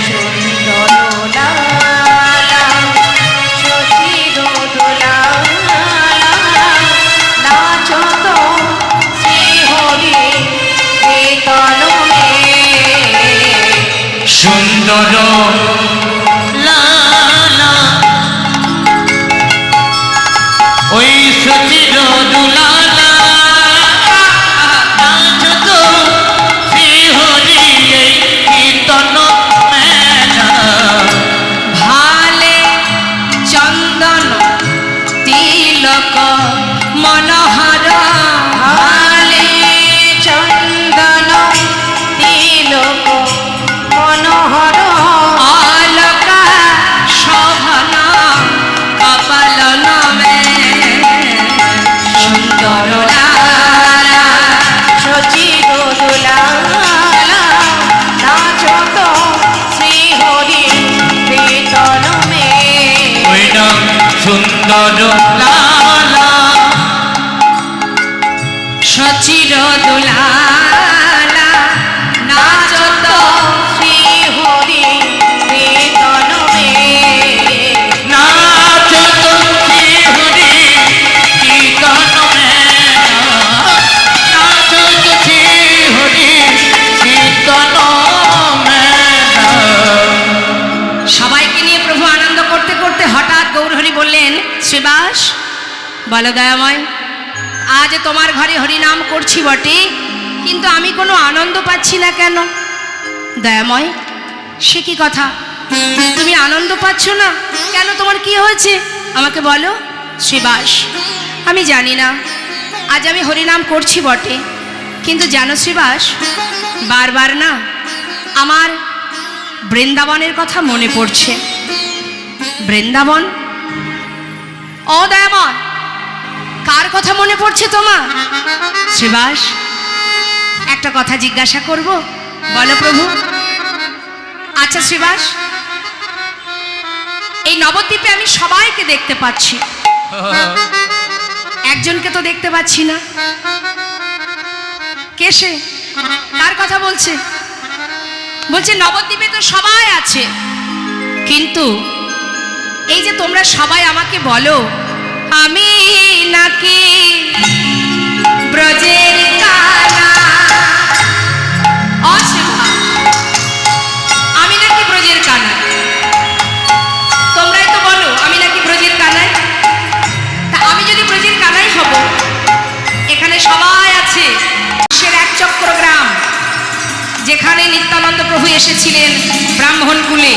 সুন্দর লালা ওই সচির দুলালা, নাচত শ্রী হরি এই কীর্তন মেলা।
ভালে চন্দন তিলক মনোহর,
ভালে চন্দন তিলক মনোহর,
অলকা শোভন কপাল নমে, সুন্দর লালা
সচির দুলালা, নাচত শ্রী হরি কীর্তন মে।
ওই নাম সুন্দর লালা
সচির দুলালা, নাচত
শ্রী হরি কীর্তন মে।
নাচত শ্রী হরি কীর্তন মেলা, নাচত শ্রী হরি কীর্তন মেলা।
সবাইকে নিয়ে প্রভু আনন্দ করতে করতে হঠাৎ গৌরহরি বললেন, শ্রীবাস বলো দয়াময়, আজ তোমার ঘরে হরিনাম করছি বটে, কিন্তু আমি কোনো আনন্দ পাচ্ছি না কেন? দয়াময়, সে কি কথা, তুমি আনন্দ পাচ্ছ না কেন? তোমার কি হয়েছে আমাকে বলো। শ্রীবাস, আমি জানি না, আজ আমি হরিনাম করছি বটে, কিন্তু জানো শ্রীবাস, বারবার না আমার বৃন্দাবনের কথা মনে পড়ছে। বৃন্দাবন? ও দয়াময়, কার কথা মনে পড়ছে তোমার? শ্রীবাস, একটা কথা জিজ্ঞাসা করব, বলো প্রভু। আচ্ছা শ্রীবাস, এই নবদ্বীপে আমি সবাইকে দেখতে পাচ্ছি, একজনকে তো দেখতে পাচ্ছি না। কে সে? কার কথা বলছে? বলছে নবদ্বীপে তো সবাই আছে, কিন্তু এই যে তোমরা সবাই আমাকে বলো আমি নাকি ব্রজের কানা। অসীমা, আমি নাকি ব্রজের কানা? তোমরাই তো বলো আমি নাকি ব্রজের কানাই। তা আমি যদি ব্রজের কানাই হব, এখানে সবাই আছে বিশ্বের এক চক্র গ্রাম, যেখানে নিত্যানন্দ প্রভু এসেছিলেন ব্রাহ্মণ কুলে।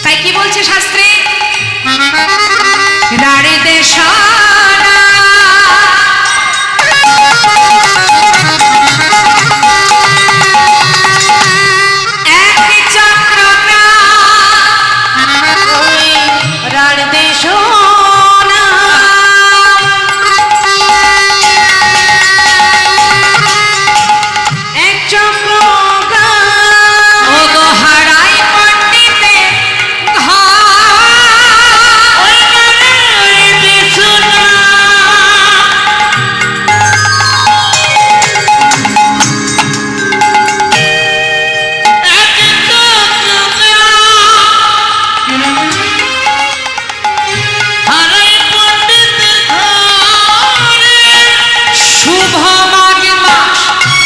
তাই কি বলছে শাস্ত্রে? রাড়ি দেশানা এক চক্র গ্রাম,
ওই রাড় দেশ না এক চক্র
ও গো হারাই পণ্ডিতে ঘর।
ওই রাড় দেশ না
শুভ মাঘ মাস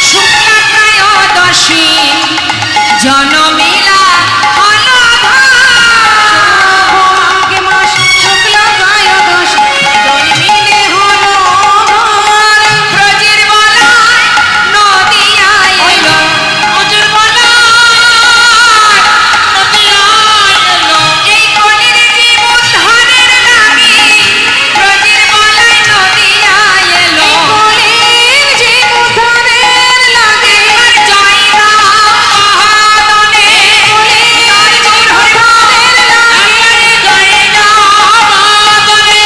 শুক্লা ত্রয়োদশী জনমিলা হলো
মাঘ মাস শুক্ল ত্রয়োদশ জন্মিলে হলো ঘর।
ব্রজের বলায় নদিয়ায় এলো।
অজুর বলায় নদিয়ায় এলো।
এই কলির জীব উদ্ধারের লাগি ব্রজের বলায় নদিয়ায় এলো।
কলির যে উদ্ধারের লাগে
আর জয় রাম মহাদনে
কলির উদ্ধারের লাগে
জয় রাম মহাদনে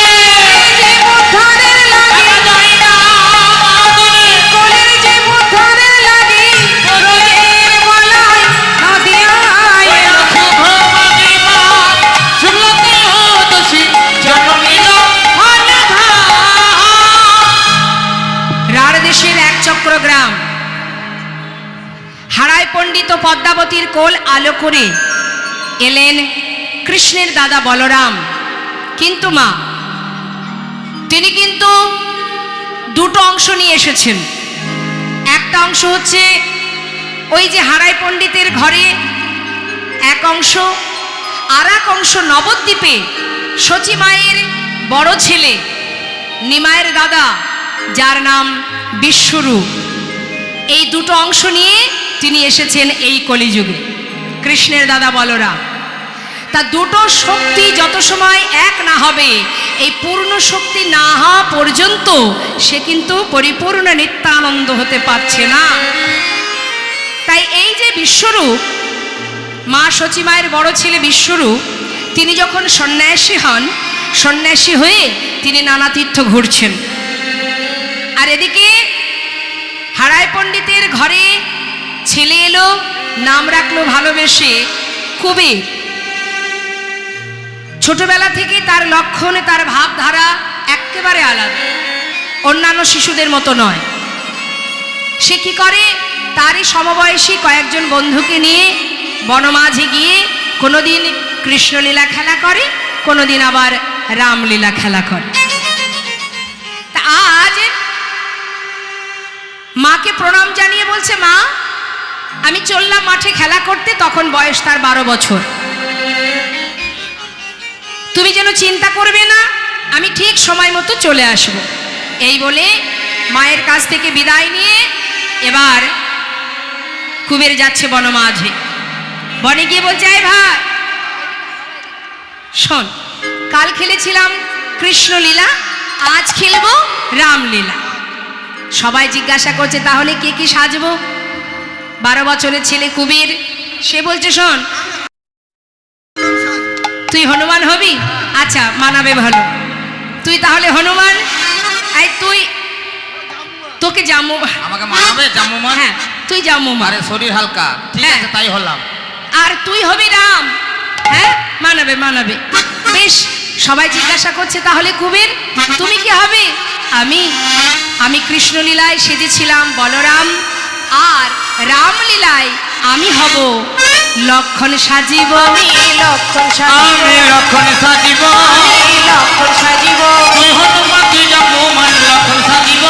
যে উদ্ধারের লাগে কলির যে উদ্ধারের লাগে ব্রজের বলায় নদিয়ায় এলো।
রাঢ় দেশের এক চক্র গ্রাম, হারায় পণ্ডিত ও পদ্মাবতীর কোল আলো করে এলেন কৃষ্ণের দাদা বলরাম। কিন্তু মা, তিনি কিন্তু দুটো অংশ নিয়ে এসেছেন। একটা অংশ হচ্ছে ওই যে হারায় পণ্ডিতের ঘরে এক অংশ, আর এক অংশ নবদ্বীপে সচী মায়ের বড় ছেলে নিমায়ের দাদা, যার নাম বিশ্বরূপ। এই দুটো অংশ নিয়ে তিনি এসেছেন এই কলিযুগে, কৃষ্ণের দাদা বলরাম। তা দুটো শক্তি যত সময় এক না হবে, এই পূর্ণ শক্তি না হওয়া পর্যন্ত সে কিন্তু পরিপূর্ণ নিত্যানন্দ হতে পারছে না। তাই এই যে বিশ্বরূপ, মা সচী মায়ের বড় ছেলে বিশ্বরূপ, তিনি যখন সন্ন্যাসী হন, সন্ন্যাসী হয়ে তিনি নানা তীর্থ ঘুরছেন। আর এদিকে হারায় পণ্ডিতের ঘরে ছেলে এলো, নাম রাখলো ভালোবেসে কুবের। ছোটবেলা থেকে তার লক্ষণ, তার ভাবধারা একেবারে আলাদা, অন্যান্য শিশুদের মতো নয়। সে কি করে, তারই সমবয়সী কয়েকজন বন্ধুকে নিয়ে বনমাঝে গিয়ে কোনোদিন কৃষ্ণলীলা খেলা করে, কোনোদিন আবার রামলীলা খেলা করে। তা আজ মাকে প্রণাম জানিয়ে বলছে, মা আমি চললাম মাঠে খেলা করতে। তখন বয়স তার 12 বছর। তুমি যেন চিন্তা করবে না, আমি ঠিক সময় মতো চলে আসব। এই বলে মায়ের কাছ থেকে বিদায় নিয়ে এবার কুবের যাচ্ছে বনমাঝে। বনে গিয়ে বলছে, এই ভাই শোন, কাল খেলেছিলাম কৃষ্ণলীলা, আজ খেলবো রামলীলা। সবাই জিজ্ঞাসা করছে, তাহলে কে কি সাজবো? 12 বছরের ছেলে কুবের, সে বলছে, শোন তুই হনুমান হবি? আচ্ছা, মানাবে ভালো। তুই তাহলে হনুমান, আই তুই তোকে জামু,
আমাকে মানাবে জামুমান?
হ্যাঁ তুই জামুমান।
আরে শরীর হালকা, ঠিক
হ্যাঁ।
আছে তাই হলাম।
আর তুই হবি রাম। হ্যাঁ মানাবে মানাবে। বেশ, সবাই জিজ্ঞাসা করছে, তাহলে কুবের তুমি কি হবে? আমি কৃষ্ণলীলায় সেজেছিলাম বলরাম, আর রামলীলায় আমি হব লক্ষণ সাজিব
আমি লক্ষণ সাজিব
আমি লক্ষণ সাজিব
আমি লক্ষণ সাজিব
তুই হনুমান তুই জাম্বুমান লক্ষণ সাজিব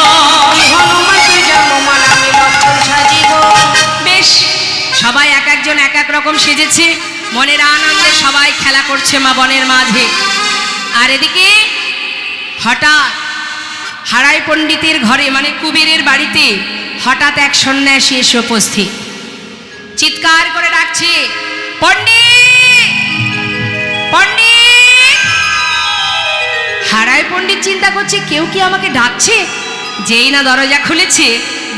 তুই হনুমান তুই জাম্বুমান আমি লক্ষণ সাজিব
বেশ সবাই এক একজন এক এক রকম সেজেছে মনের আনন্দে সবাই খেলা করছে মা বনের মাঝে আর এদিকে হঠাৎ হারাই পণ্ডিতের ঘরে মানে কুবেরের বাড়িতে হঠাৎ এক সন্ন্যাসী এসে উপস্থিত চিৎকার করে ডাকছে পণ্ডিত পণ্ডিত হারাই পণ্ডিত চিন্তা করছে কেউ কি আমাকে ডাকছে যেই না দরজা খুলেছে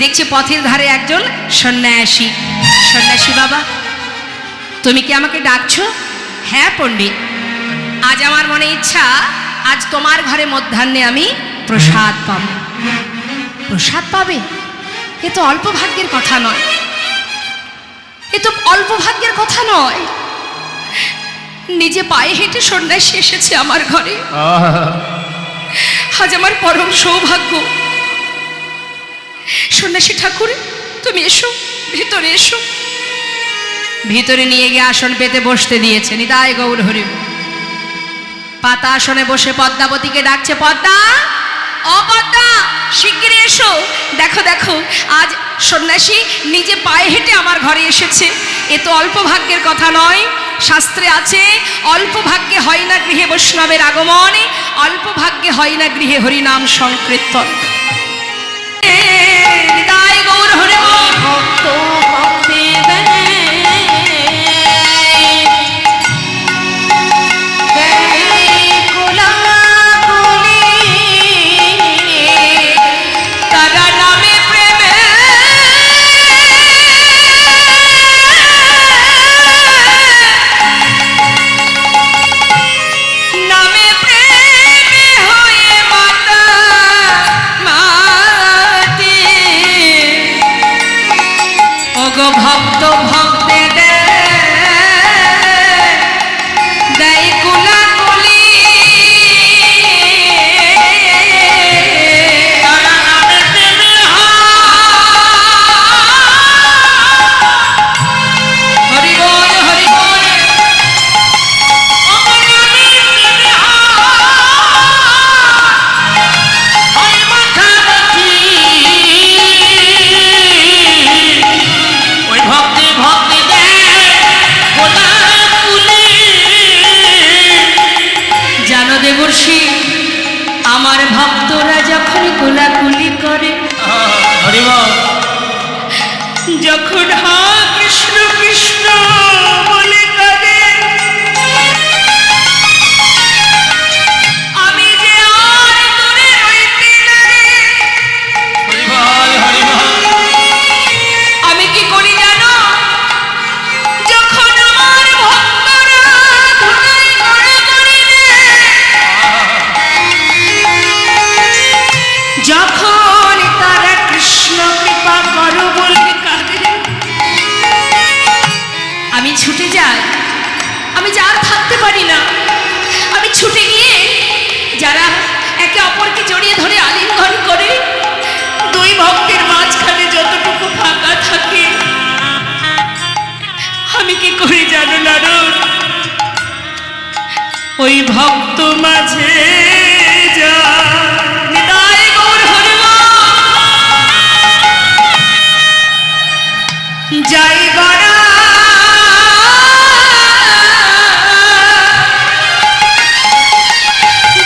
দেখছে পথের ধারে একজন সন্ন্যাসী সন্ন্যাসী বাবা তুমি কি আমাকে ডাকছো হ্যাঁ পণ্ডিত আজ আমার মনে ইচ্ছা আজ তোমার ঘরে মধ্যাহ্নে আমি প্রসাদ পাব প্রসাদ পাবে এ তো অল্প ভাগ্যের কথা নয় এ তো অল্প ভাগ্যের কথা নয় নিজে পায়ে হেঁটে সন্ন্যাসী এসেছে আমার ঘরে আজ আমার পরম সৌভাগ্য সন্ন্যাসী ঠাকুর তুমি এসো ভিতরে এসো ভিতরে নিয়ে গিয়ে আসন পেতে বসতে দিয়েছে নিতাই গৌর হরি পাতা আসনে বসে পদ্মাবতীকে ডাকছে পদ্মা ও পদ্মা শিগগিরই এসো দেখো দেখো আজ সন্ন্যাসী নিজে পায়ে হেঁটে আমার ঘরে এসেছে এ তো অল্প ভাগ্যের কথা নয় শাস্ত্রে আছে অল্প ভাগ্যে হয় না গৃহে বৈষ্ণবের আগমন অল্প ভাগ্যে হয় না গৃহে হরিনাম সংকীর্তন নিতাই গৌর হরি
ভক্ত ভক্তি
তারা নামে প্রেমে নামে প্রেমে হয়ে মাতা মাতি ওগো ভক্ত ভক্তে দেয় কুলাকুলি
তারা নামে প্রেমে
হরি বল হরি বল
আমার নামে প্রেমে হয় মাখামাখি ওই ভক্তি ভক্তি দেয় গোলাপুলি
জানো দেবর্ষি আমার ভক্তরা যখন কোলাকুলি করে
হরিবল
যখন হা কৃষ্ণ কৃষ্ণ বলে কাঁদে আমি যে আর দূরে রইতে না রে।
হরিবল হরিবল
আমি কি করি জানো যখন আমার ভক্তরা ধুলাই গড়াগড়ি দেয়, যখন তারা কৃষ্ণ কৃপা করো বলে কাঁদে আমি ছুটে যাই আমি যার থাকতে পারি না আমি ছুটে গিয়ে যারা একে অপরকে জড়িয়ে ধরে আলিঙ্গন করে দুই ভক্তের মাঝখানে যতটুকু ফাঁকা থাকে আমি কি করি জানো নারদ ওই ভক্ত মাঝে যা নিতাই গৌর হরি বল। যাই গড়া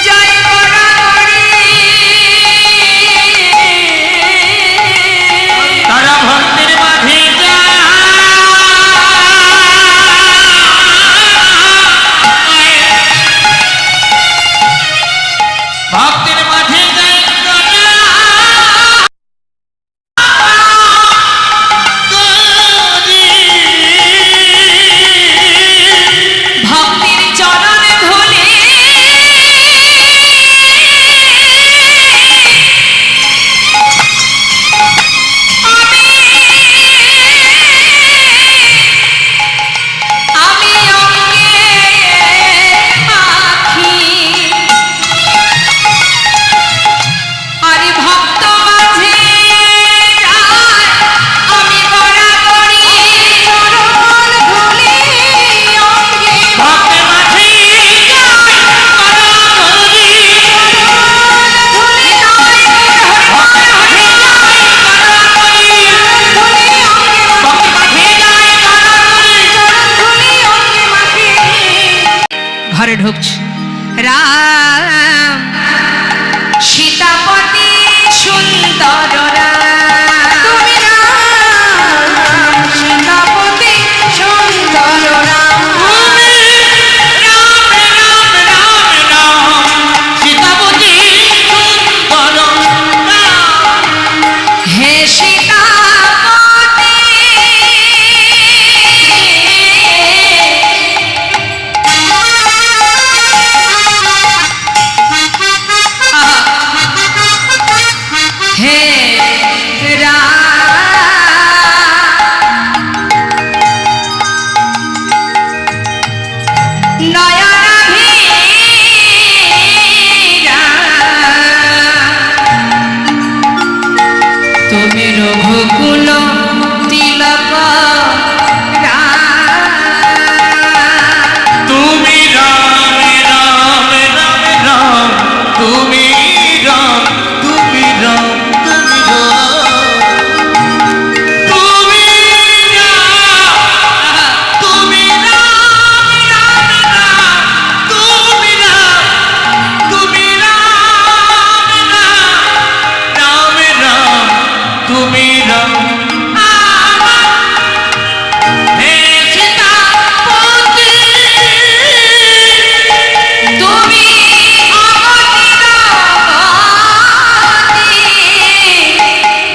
যাই গড়া গড়ি
তারা ভক্তের মাঝে যায় ভক্তের মাঝে যায় গড়া গড়ি। হে সীতাপতি
তুমি অগতিরগতি,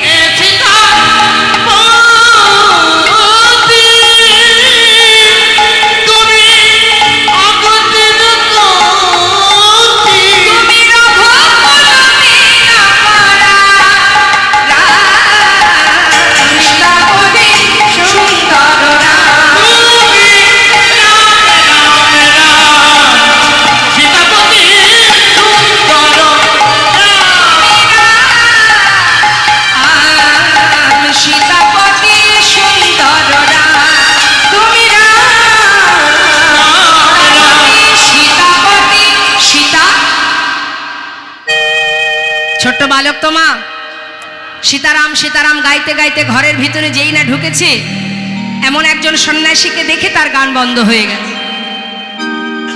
হে সীতাপতি তুমি অগতির গতি
তুমি রঘুকুলবীর পরা, রাষ্ট্রপতি সুন্দর রাম।
সীতাপতি সুন্দর
সীতাপতি সুন্দর রাম, তুমি সীতাপতি সীতা। ছোট্ট বালক তো মা সীতারাম সীতারাম গাইতে গাইতে ঘরের ভিতরে যেই না ঢুকেছে, এমন একজন সন্ন্যাসীকে দেখে তার গান বন্ধ হয়ে গেছে।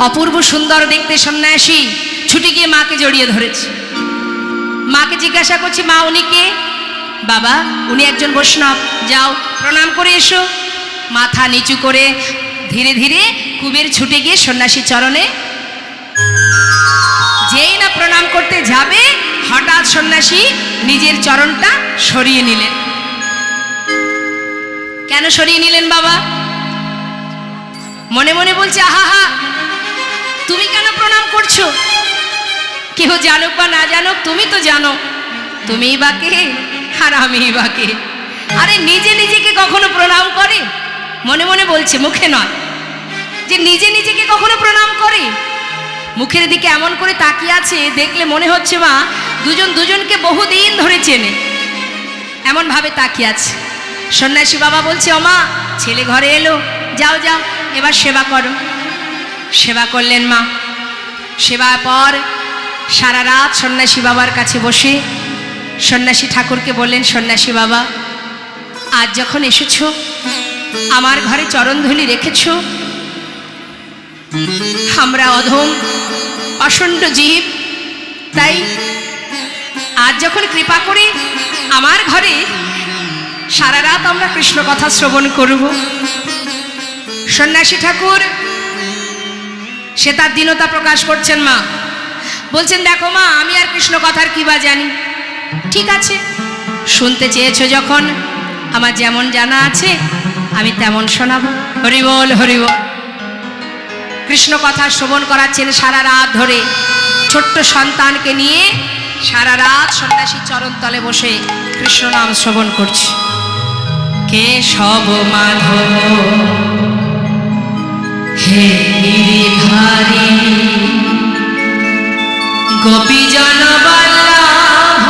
অপূর্ব সুন্দর দেখতে সন্ন্যাসী ছুটে গিয়ে মাকে জড়িয়ে ধরেছে। মাকে জিজ্ঞাসা করছি, মা উনি কে? বাবা উনি একজন বৈষ্ণব, যাও প্রণাম করে এসো। মাথা নিচু করে ধীরে ধীরে কুবের ছুটে গিয়ে সন্ন্যাসীর চরণে যেই না প্রণাম করতে যাবে, হঠাৎ সন্ন্যাসী নিজের চরণটা সরিয়ে নিলেন। কেন সরিয়ে নিলেন বাবা? মনে মনে বলছে, আহা হা, তুমি কেন প্রণাম করছো? কেউ জানুক বা না জানুক, তুমি তো জানো তুমিই বা কে আর আমিই বা কে। আরে নিজে নিজেকে কখনো প্রণাম করে? মনে মনে বলছে, মুখে নয়, যে নিজে নিজেকে কখনো প্রণাম করে? মুখের দিকে এমন করে তাকিয়ে আছে, দেখলে মনে হচ্ছে মা দুজন দুজনকে বহুদিন ধরে চেনে, এমন ভাবে তাকিয়ে আছে। সন্ন্যাসী বাবা বলছে, ও মা, ছেলে ঘরে এলো, যাও যাও এবার সেবা করো। সেবা করলেন মা। সেবার পর সারা রাত সন্ন্যাসী বাবার কাছে বসে সন্ন্যাসী ঠাকুরকে বললেন, সন্ন্যাসী বাবা, আজ যখন এসেছো, আমার ঘরে চরণধুলি রেখেছো, আমরা অধম অষণ্ড জীব, তাই আজ যখন কৃপা করে আমার ঘরে সারা রাত আমরা কৃষ্ণ কথা শ্রবণ করব। সন্ন্যাসী ঠাকুর সে তার দীনতা প্রকাশ করছেন মা, বলছেন, দেখো মা, আমি আর কৃষ্ণ কথার কি বা জানি। ঠিক আছে, শুনতে চেয়েছো যখন, আমার যেমন জানা আছে আমি তেমন শোনাবো। হরি বল হরি বল। কৃষ্ণ কথা শ্রবণ করাচ্ছেন সারা রাত ধরে। ছোট্ট সন্তানকে নিয়ে সারা রাত সন্ন্যাসী চরণ তলে বসে কৃষ্ণ নাম শ্রবণ করছে। কেশব মাধব হে গিরিধারী, গোপীজন বল্লভ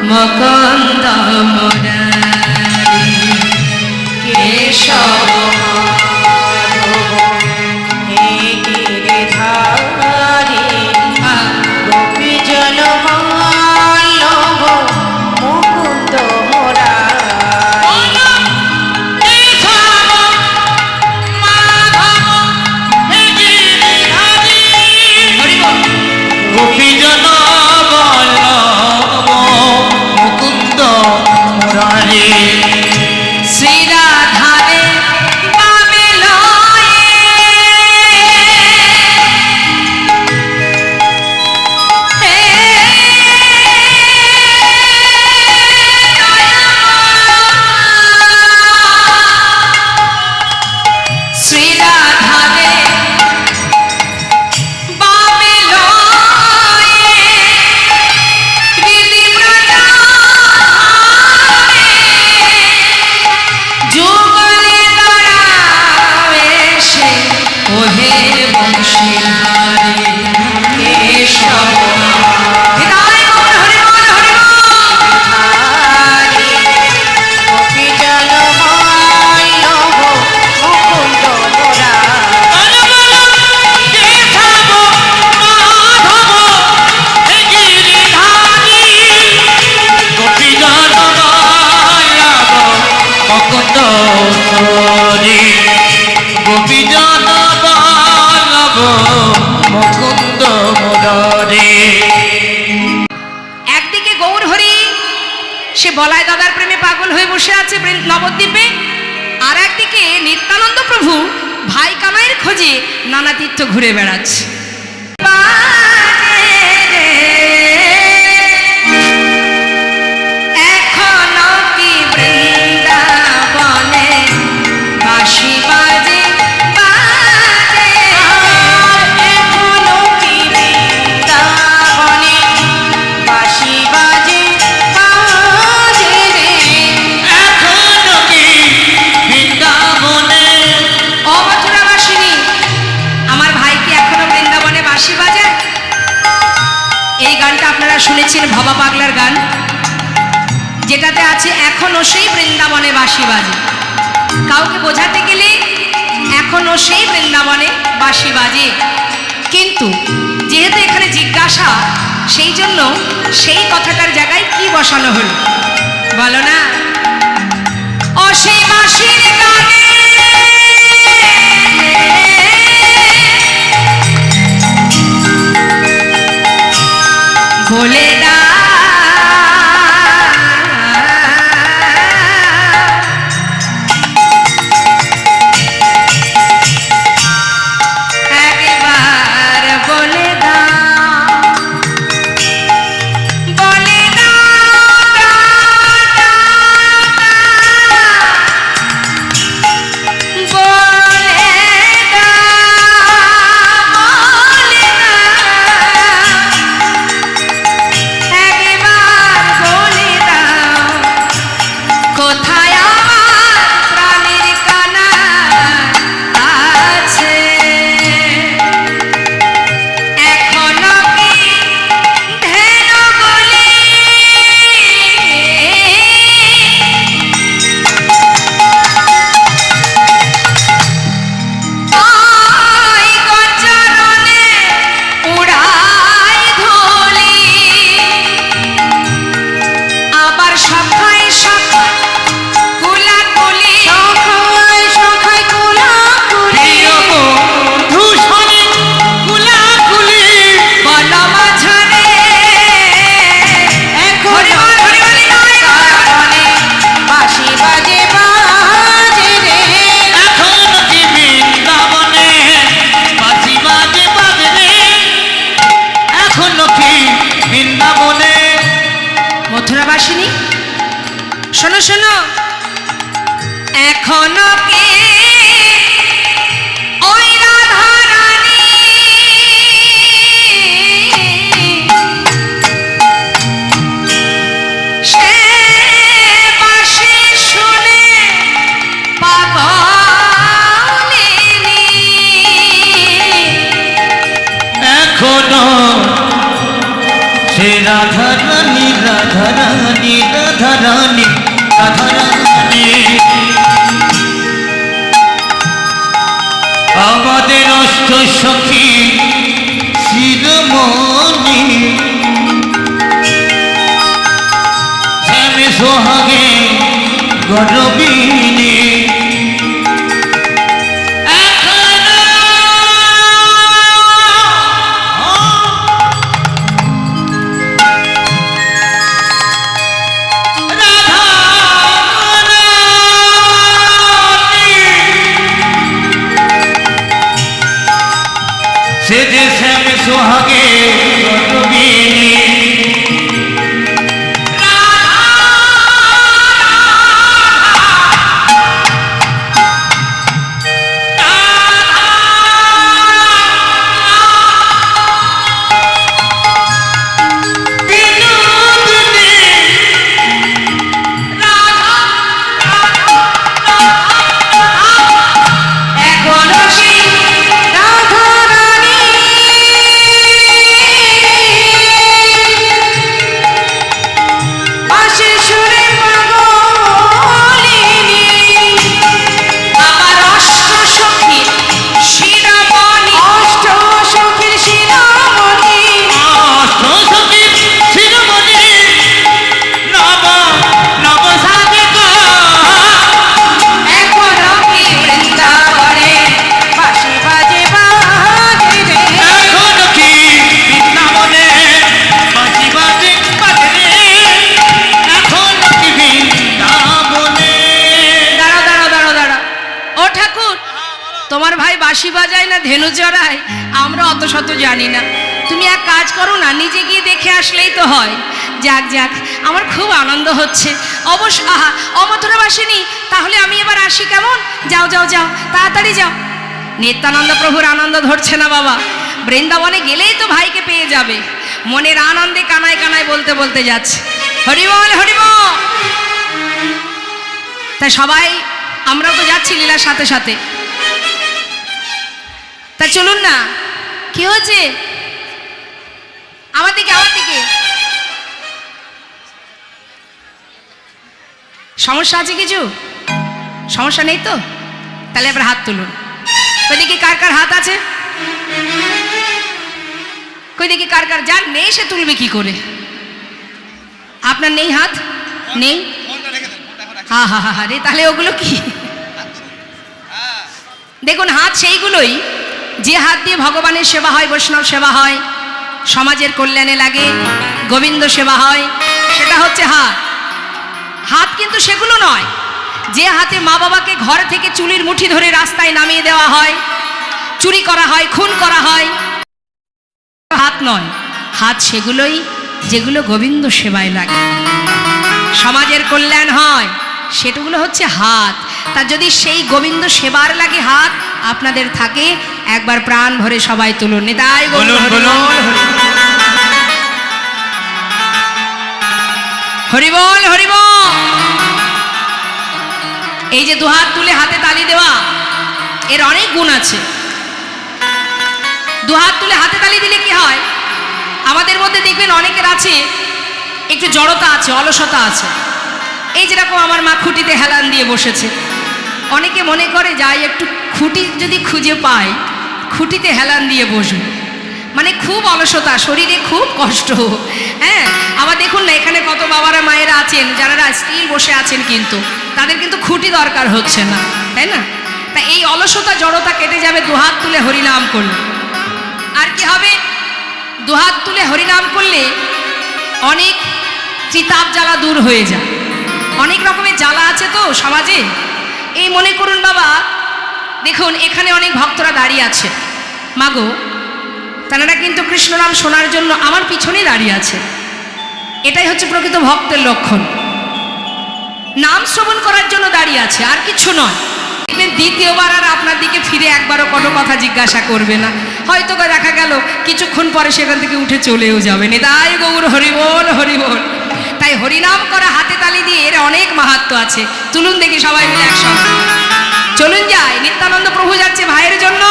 মুকুন্দ মুরারি। কেশব
হে গিরিধারী, গোপীজন বল্লভ মুকুন্দ মুরারি।
গোপীজন বল্লভ মুকুন্দ মুরারি।
শ্রীরাধারে পাবে লয়ে, শ্রীরাধারে পাবে লয়ে, বিধি প্রচারে যুগলে দাঁড়াবে সে, ওহে বংশীধারে। কেশব হৃদয় গৌর হরি বল হরি বল।
গোপীজন বল্লভ মুকুন্দ মুরারি।
গোপীজন বল্লভ মুকুন্দ মুরারি।
একদিকে গৌর হরি, সে বলাই দাদার প্রেমে পাগল হয়ে বসে আছে নবদ্বীপে, আর একদিকে নিত্যানন্দ প্রভু ভাই কানাইয়ের খোঁজে নানা তীর্থ ঘুরে বেড়াচ্ছে।
এখনো কি বৃন্দাবনে বাঁশি বাজে বাজে, এখনো কি বৃন্দাবনে বাঁশি বাজে বাজে রে।
এখনো কি বৃন্দাবনে
ও মথুরাবাসিনী, আমার ভাই কি এখনো বৃন্দাবনে বাঁশি বাজায়? এই গানটা আপনারা শুনেছেন ভবা পাগলার গান, যেটাতে আছে এখনো সেই বৃন্দাবনে বাঁশি বাজে। কাউকে বোঝাতে গেলে এখনো সেই বৃন্দাবনে বাঁশি বাজে, কিন্তু যেহেতু এখানে জিজ্ঞাসা, সেই জন্য সেই কথাটার জায়গায় কি বসানো হলো বলো না? ও সেই বাঁশির গানে বলে দাও একবার, বলে দাও, বলে দাও, বলে একবার বলে দাও, কোথায় আমার প্রাণের কানা আছে? এখনো কি ধেনু বলি ওই গোচরণে উড়াই ধুলি, আবার সখায় সখায় কুলাকুলি, সখায় সখায় কুলাকুলি,
প্রিয় বন্ধু সনে কুলাকুলি,
বল মাঝারে
এখনো বৃন্দাবনে বাঁশি বাজে বাজে রে।
এখনো কি বৃন্দাবনে বাঁশি বাজে বাজে রে। এখনো কি বৃন্দাবনে
মথুরাবাসিনী, শোনো শোনো, এখনো কি ওই রাধা রানী সে বাঁশি শুনে পাগলিনী,
এখনো সে রাধারানী রাধারানী রাধারানী রাধারানী আমাদের অষ্ট সখী শিরোমণি শ্যামে সোহাগে গরবিনী সে যে শ্যাম সোহাগে গরবিনী
এখনো সেই রাধা রানী
আমার ভাই বাঁশি বাজায় না ধেনু চড়ায় আমরা অত শত জানি না। তুমি এক কাজ করো না, নিজে গিয়ে দেখে আসলেই তো হয়। যাক যাক, আমার খুব আনন্দ হচ্ছে অবশ্য। আহা অমথুরা বাসিনী, তাহলে আমি এবার আসি কেমন? যাও যাও যাও, তাড়াতাড়ি যাও। নিত্যানন্দ প্রভুর আনন্দ ধরছে না বাবা। বৃন্দাবনে গেলেই তো ভাইকে পেয়ে যাবে। মনের আনন্দে কানায় কানায় বলতে বলতে যাচ্ছে হরিবল হরিবল। তাই সবাই আমরাও তো যাচ্ছি লীলার সাথে সাথে। তা চলুন না। কি হচ্ছে? আমার দিকে আমার দিকে। সমস্যা আছে কিছু? সমস্যা নেই তো? তাহলে এবার হাত তুলুন। কই দেখি কার কার হাত আছে? কই দেখি কার কার? যার নেই সে তুলবে কি করে? আপনার নেই হাত? নেই? হা হা হা রে, তাহলে ওগুলো কি? দেখুন হাত সেইগুলোই যে হাত দিয়ে ভগবানের সেবা হয়, বৈষ্ণব সেবা হয়, সমাজের কল্যাণে লাগে, গোবিন্দ সেবা হয়, সেটা হচ্ছে হাত। হাত কিন্তু সেগুলো নয় যে হাতে মা বাবাকে ঘর থেকে চুলির মুঠি ধরে রাস্তায় নামিয়ে দেওয়া হয়, চুরি করা হয়, খুন করা হয়। হাত নয়, হাত সেগুলোই যেগুলো গোবিন্দ সেবায় লাগে, সমাজের কল্যাণ হয়, সেগুলো হচ্ছে হাত। তা যদি সেই গোবিন্দ সেবার লাগে হাত আপনাদের থাকে, একবার প্রাণ ভরে সবাই তুলুন। নিতাই বলুন হরিবল হরিবল। এই যে দুহাত তুলে হাতে তালি দেওয়া, এর অনেক গুণ আছে। দুহাত তুলে হাতে তালি দিলে কি হয়? আমাদের মধ্যে দেখবেন অনেকের আছে একটু জড়তা আছে, অলসতা আছে। এই যেরকম আমার মা খুঁটিতে হেলান দিয়ে বসেছে, অনেকে মনে করে যাই একটু খুঁটি যদি খুঁজে পায় খুঁটিতে হেলান দিয়ে বসবে, মানে খুব অলসতা, শরীরে খুব কষ্ট। হ্যাঁ, আবার দেখুন না এখানে কত বাবারা মায়েরা আছেন যারা স্টিল বসে আছেন, কিন্তু তাদের কিন্তু খুঁটি দরকার হচ্ছে না, তাই না? তা এই অলসতা জড়তা কেটে যাবে দুহাত তুলে হরিনাম করলে। আর কি হবে? দুহাত তুলে হরিনাম করলে অনেক চিতাপ জ্বালা দূর হয়ে যায়। অনেক রকমের জ্বালা আছে তো সমাজে। এই মনে করুন বাবা, দেখুন এখানে অনেক ভক্তরা দাঁড়িয়ে আছে, মাগো তারা কিন্তু কৃষ্ণ নাম শোনার জন্য আমার পিছনেই দাঁড়িয়ে আছে। এটাই হচ্ছে প্রকৃত ভক্তের লক্ষণ। নাম শ্রবণ করার জন্য দাঁড়িয়ে আছে, আর কিছু নয়। দ্বিতীয়বার আর আপনার দিকে ফিরে একবারও কোনো কথা জিজ্ঞাসা করবে না। হয়তো দেখা গেল কিছুক্ষণ পরে সেখান থেকে উঠে চলেও যাবে। নিতাই গৌর হরিবল হরিবল। তাই হরিনাম করা হাতে তালি দিয়ে এর অনেক মাহাত্ম্য আছে। তুলুন দেখি সবাই মিলে একসঙ্গে চলুন যাই। নিত্যানন্দ প্রভু যাচ্ছে ভাইয়ের জন্য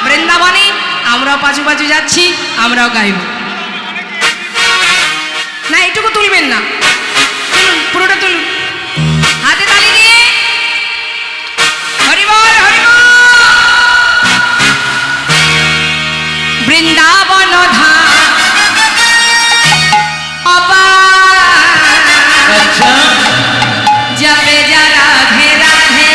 বৃন্দাবনে, আমরাও পাঁচু পাঁচু যাচ্ছি, আমরাও গাইব। না এটুকু তুলবেন না, তুলুন পুরোটা তুলুন হাতে তালি দিয়ে। হরিবল হরিবল। বৃন্দাবন ধাম জপে যা রাধে রাধে,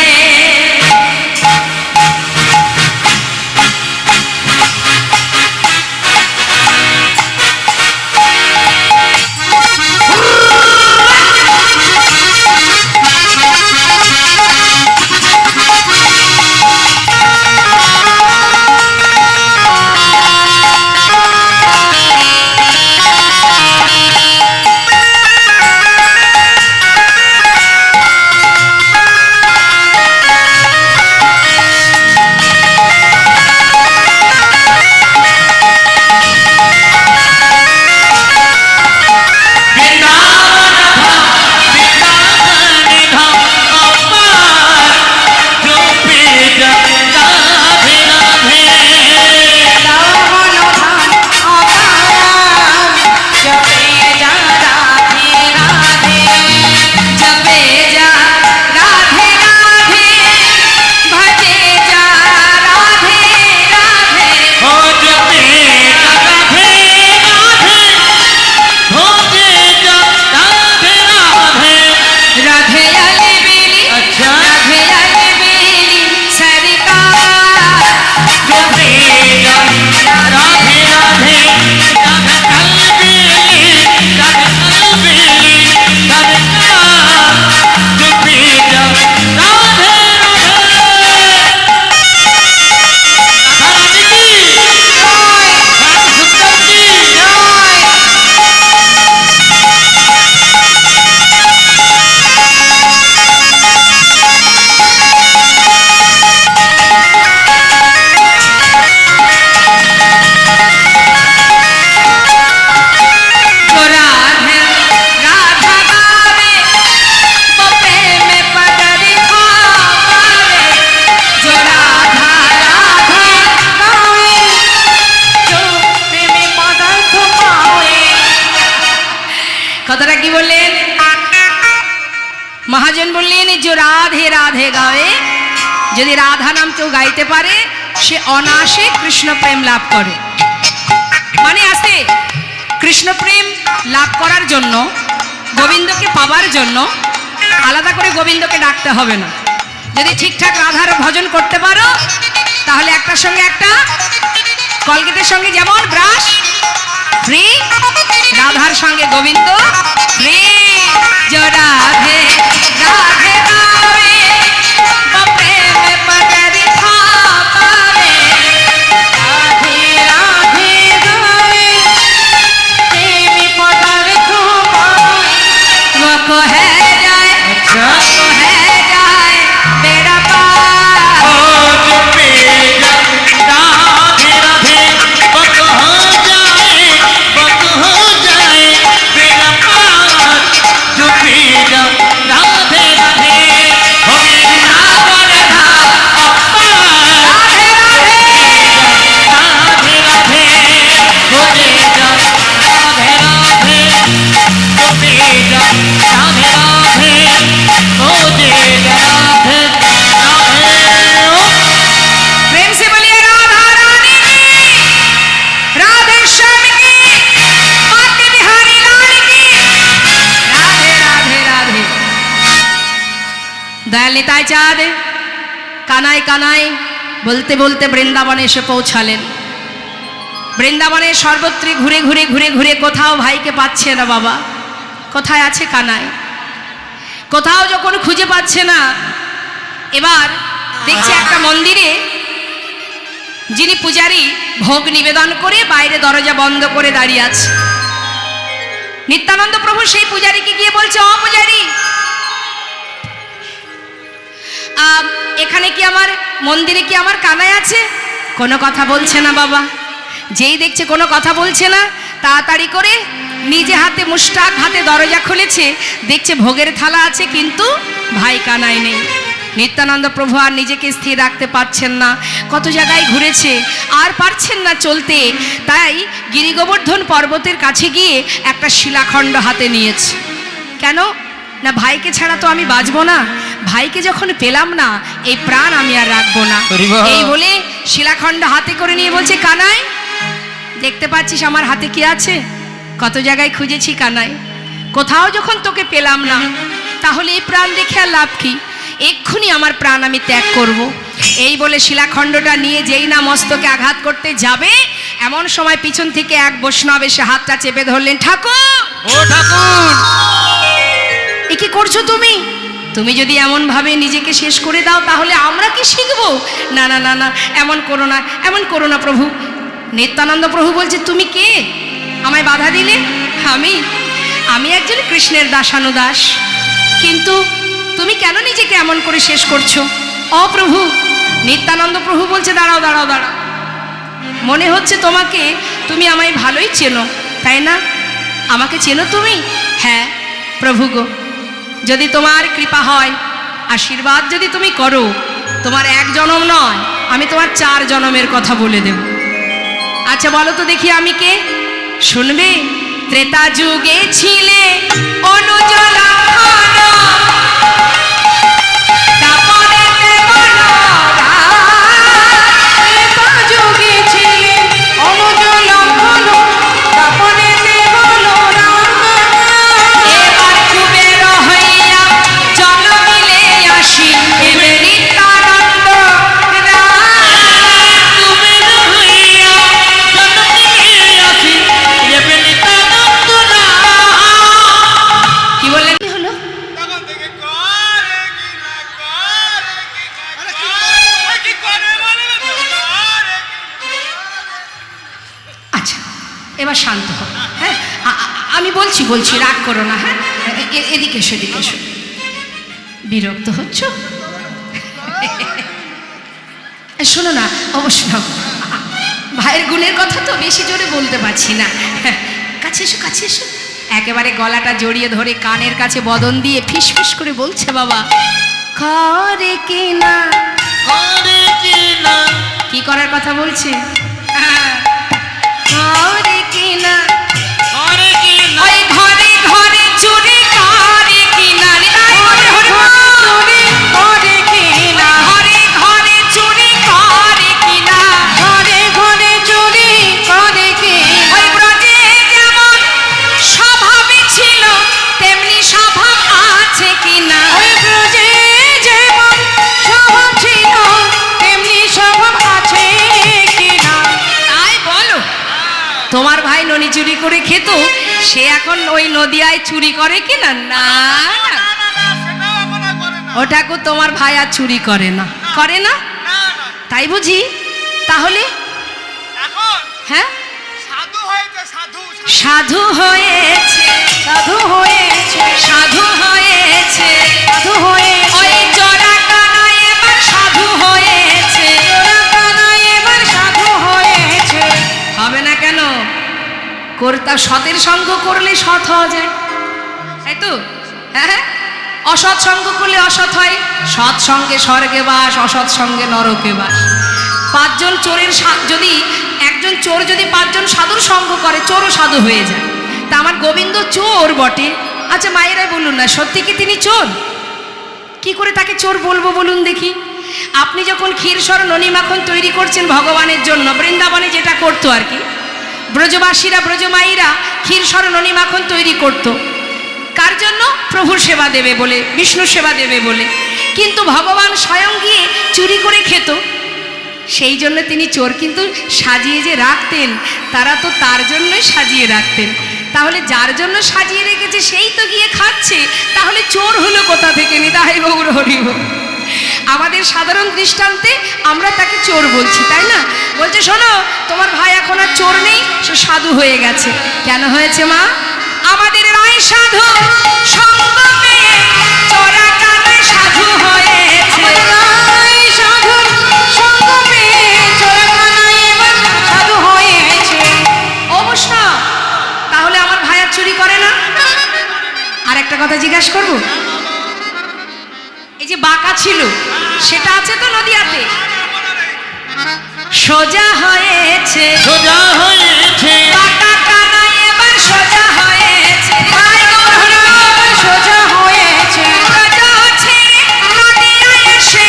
মহাজন বললেন যে রাধে রাধে গায়ে, যদি রাধা নাম কেউ গাইতে পারে সে অনায়াসে কৃষ্ণ প্রেম লাভ করে। মানে আছে কৃষ্ণ প্রেম লাভ করার জন্য, গোবিন্দকে পাবার জন্য আলাদা করে গোবিন্দকে ডাকতে হবে না। যদি ঠিকঠাক রাধার ভজন করতে পারো তাহলে একটার সঙ্গে একটা, কলগেটের সঙ্গে যেমন ব্রাশ ফ্রি, রাধার সঙ্গে গোবিন্দ ফ্রি। जो राधे राधे गावे वो प्रेम पगड़ी थावे,
রাধে রাধে গায়ে প্রেমে পদার্থ পায়।
वो कहे जाए
अच्छा
वो कहे जाए मेरा पार।
ओ जो पेजा राधे राधे बक हो जाए मेरा पार। जो पेजा राधे राधे हो मेरी नागर धार अपार।
राधे राधे
राधे राधे हो पेजा राधे राधे जो पेजा राधे राधे हो पेजा राधे राधे ओ
प्रेम से बोलिए राधा रानी की, राधे श्याम की, माते बिहारी लाल की। राधे राधे राधे। दयाल निताई चाँद কানায় কানায় বলতে বলতে বৃন্দাবনে এসে পৌঁছালেন। বৃন্দাবনে সর্বত্রই ঘুরে ঘুরে ঘুরে ঘুরে কোথাও ভাইকে পাচ্ছে না বাবা। কোথায় আছে কানায়? কোথাও যখন খুঁজে পাচ্ছে না, এবার দেখছে একটা মন্দিরে যিনি পূজারী ভোগ নিবেদন করে বাইরে দরজা বন্ধ করে দাঁড়িয়ে আছে। নিত্যানন্দ প্রভু সেই পূজারীকে গিয়ে বলছে, ও পূজারী, এখানে কি আমার মন্দিরে কি আমার কানাই আছে? কোনো কথা বলছে না বাবা। যেই দেখছে কোনো কথা বলছে না, তাড়াতাড়ি করে নিজে হাতে মুষ্টাক হাতে দরজা খুলেছে, দেখছে ভোগের থালা আছে কিন্তু ভাই কানাই নেই। নিত্যানন্দ প্রভু আর নিজেকে স্থির রাখতে পারছেন না, কত জায়গায় ঘুরেছে আর পারছেন না চলতে, তাই গিরিগোবর্ধন পর্বতের কাছে গিয়ে একটা শিলাখণ্ড হাতে নিয়েছে। কেন না, ভাইকে ছাড়া তো আমি বাঁচবো না, ভাইকে যখন পেলাম না এই প্রাণ আমি আর রাখবো না। এই বলে শিলাখণ্ড হাতে করে নিয়ে বলছে, কানাই দেখতে পাচ্ছিস আমার হাতে কি আছে? কত জায়গায় খুঁজেছি কানাই, কোথাও যখন তোকে পেলাম না, তাহলে এই প্রাণ রেখে আর লাভ কি? এক্ষুনি আমার প্রাণ আমি ত্যাগ করব। এই বলে শিলাখণ্ডটা নিয়ে যেই না মস্তকে আঘাত করতে যাবে, এমন সময় পিছন থেকে এক বৈষ্ণব এসে হাতটা চেপে ধরলেন। ঠাকুর,
ও ঠাকুর,
এ কি করছো তুমি? তুমি যদি এমন ভাবে নিজেকে শেষ করে দাও তাহলে আমরা কি শিখবো? না না না না, এমন করো না, এমন করো না প্রভু। নিত্যানন্দ প্রভু বলছে, তুমি কে আমায় বাধা দিলে? আমি একজন কৃষ্ণের দাসানুদাস, কিন্তু তুমি কেন নিজেকে এমন করে শেষ করছো? ও প্রভু। নিত্যানন্দ প্রভু বলছে, দাঁড়াও দাঁড়াও দাঁড়াও, মনে হচ্ছে তোমাকে, তুমি আমায় ভালোই চেনো তাই না? আমাকে চেনো তুমি? হ্যাঁ প্রভু গো, যদি তোমার কৃপা হয়, আশীর্বাদ যদি তুমি করো, তোমার এক জনম নয়, আমি তোমার 4 জনমের কথা বলে দেব। আচ্ছা বলো তো দেখি আমি কে? শুনবে? ত্রেতা যুগে ছিলে অনুজ লক্ষণ, তারপরেতে বলো
ত্রেতা যুগে ছিলে অনুজ লক্ষণ, তারপরেতে বলো
এবার কুবের হইয়া জল মিলে আসি, এবে নিত্যানন্দ
কুবের হইয়া জননী আসি, এবে নিত্যানন্দ
কি বললেন? কি হলো?
তখন থেকে করে কি না করে কি করে বলবে তো করে
আচ্ছা এবার শান্ত হও। হ্যাঁ আমি বলছি রাগ করো না। হ্যাঁ এদিকে এসো, এদিকে এসো। বিরক্ত হচ্ছ? শোনো না, অবশ্য ভাইয়ের গুণের কথা তো বেশি জোরে বলতে পারছি না। কাছে এসো, কাছে এসো। একেবারে গলাটা জড়িয়ে ধরে কানের কাছে বদন দিয়ে ফিস ফিস করে বলছে, বাবা করে কি না,
করে কি না,
কি করার কথা বলছে? করে কি না,
করে কি না,
ওই ঘরে ঘরে চুরি করে কি না। নিতাই গৌর হরি বল। করে খেত, সে এখন ওই নদিয়ায় চুরি করে কি না? না না,
না না না, সেটাও এখন আর করে না।
ও ঠাকুর তোমার ভাই আর চুরি করে না, করে না,
না না,
তাই বুঝি? তাহলে
এখন
হ্যাঁ,
সাধু হয়েছে, সাধু সাধু।
সাধু হয়েছে,
সাধু হয়েছে,
সাধু হয়েছে,
সাধু হয়েছে,
ওই জোড়া কানাই এবার সাধু হয়েছে।
জোড়া কানাই এবার সাধু হয়েছে।
হবে না কেন? কর্তা সতের সঙ্গ করলে সৎ হওয়া যায়, তাই তো? হ্যাঁ, অসৎ সঙ্গ করলে অসৎ হয়। সৎ সঙ্গে স্বর্গে বাস, অসৎ সঙ্গে নরকে বাস। পাঁচজন চোরের যদি একজন চোর যদি পাঁচজন সাধুর সঙ্গ করে, চোরও সাধু হয়ে যায়। তা আমার গোবিন্দ চোর বটে। আচ্ছা মায়েরাই বলুন না, সত্যি কি তিনি চোর? কি করে তাকে চোর বলবো বলুন দেখি? আপনি যখন ক্ষীরসর ননি মাখন তৈরি করছেন ভগবানের জন্য, বৃন্দাবনে যেটা করতো আর কি, ব্রজবাসীরা ব্রজমায়ীরা ক্ষীরসর ননি মাখন তৈরি করত কার জন্য? প্রভুর সেবা দেবে বলে, বিষ্ণু সেবা দেবে বলে। কিন্তু ভগবান স্বয়ং গিয়ে চুরি করে খেত, সেই জন্য তিনি চোর। কিন্তু সাজিয়ে যে রাখতেন, তারা তো তার জন্যই সাজিয়ে রাখতেন। তাহলে যার জন্য সাজিয়ে রেখেছে সেই তো গিয়ে খাচ্ছে, তাহলে চোর হলো কোথা থেকে? নিতাই গৌর হরি বল। আমাদের সাধারণ দৃষ্টান্তে আমরা তাকে চোর বলছি, তাই না? বলছে শোনো, তোমার ভাই এখন আর চোর নেই, সে সাধু হয়ে গেছে। কেন হয়েছে মা? আমাদের রায় সাধু সঙ্গ পেয়ে চোরা কানায় সাধু হয়েছে।
রায় সাধুর সঙ্গ পেয়ে জোড়া কানাই এবার সাধু হয়েছে।
অবশ্য তাহলে আমার ভাই আর চুরি করে না? আর একটা কথা জিজ্ঞাসা করবো, এই যে বাঁকা ছিল সেটা আছে তো নদিয়াতে? সোজা হয়েছে,
সোজা হয়েছে,
বাঁকা কানাই এবার সোজা হয়েছে। ভাই গৌর হরি বল।
এবার সোজা হয়েছে।
সোজা ছেড়ে নদিয়ায় এসে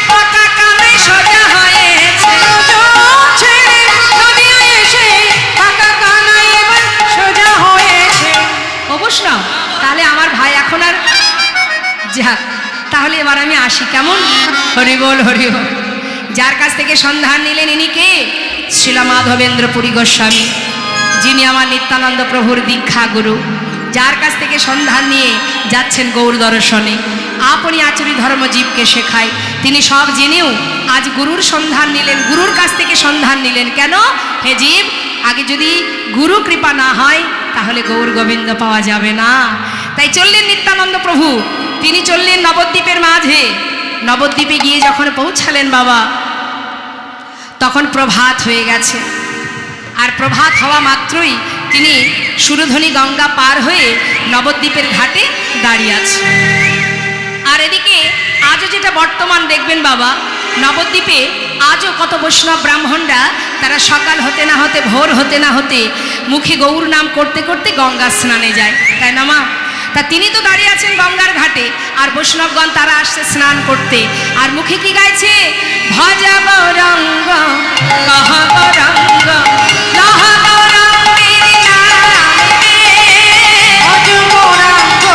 বাঁকা কানাই সোজা হয়েছে।
ছেড়ে নদিয়ায় এসে বাঁকা কানাই এবার সোজা হয়েছে।
অবশ্য তাহলে আমার ভাই এখন আর যাক, তাহলে এবার আমি আসি, কেমন? হরি বল, হরি বল। যার কাছ থেকে সন্ধান নিলেন ইনি কে? শ্রীল মাধবেন্দ্র পুরী গোস্বামী, যিনি আমার নিত্যানন্দ প্রভুর দীক্ষা গুরু। যার কাছ থেকে সন্ধান নিয়ে যাচ্ছেন গৌর দর্শনে, আপনি আচরি ধর্ম জীবকে শেখায়। তিনি সব জেনেও আজ গুরুর সন্ধান নিলেন, গুরুর কাছ থেকে সন্ধান নিলেন। কেন? হে জীব, আগে যদি গুরু কৃপা না হয় তাহলে গৌর গোবিন্দ পাওয়া যাবে না। তাই চললেন নিত্যানন্দ প্রভু, তিনি চললেন নবদ্বীপের মাঝে। নবদ্বীপে গিয়ে যখন পৌঁছালেন বাবা, তখন প্রভাত হয়ে গেছে। আর প্রভাত হওয়া মাত্রই তিনি সুরধনী গঙ্গা পার হয়ে নবদ্বীপের ঘাটে দাঁড়িয়ে আছে। আর এদিকে আজও যেটা বর্তমান দেখবেন বাবা, নবদ্বীপে আজও কত বৈষ্ণব ব্রাহ্মণরা তারা সকাল হতে না হতে, ভোর হতে না হতে মুখে গৌর নাম করতে করতে গঙ্গা স্নানে যায়, তাই না মা? তা তিনি তো দাঁড়িয়ে আছেন গঙ্গার ঘাটে, আর বৈষ্ণবগণ তারা আসছে স্নান করতে। আর মুখে কি গাইছে? ভজ গৌরাঙ্গ কহ গৌরাঙ্গ লহ গৌরাঙ্গের নাম রে।
ভজ গৌরাঙ্গ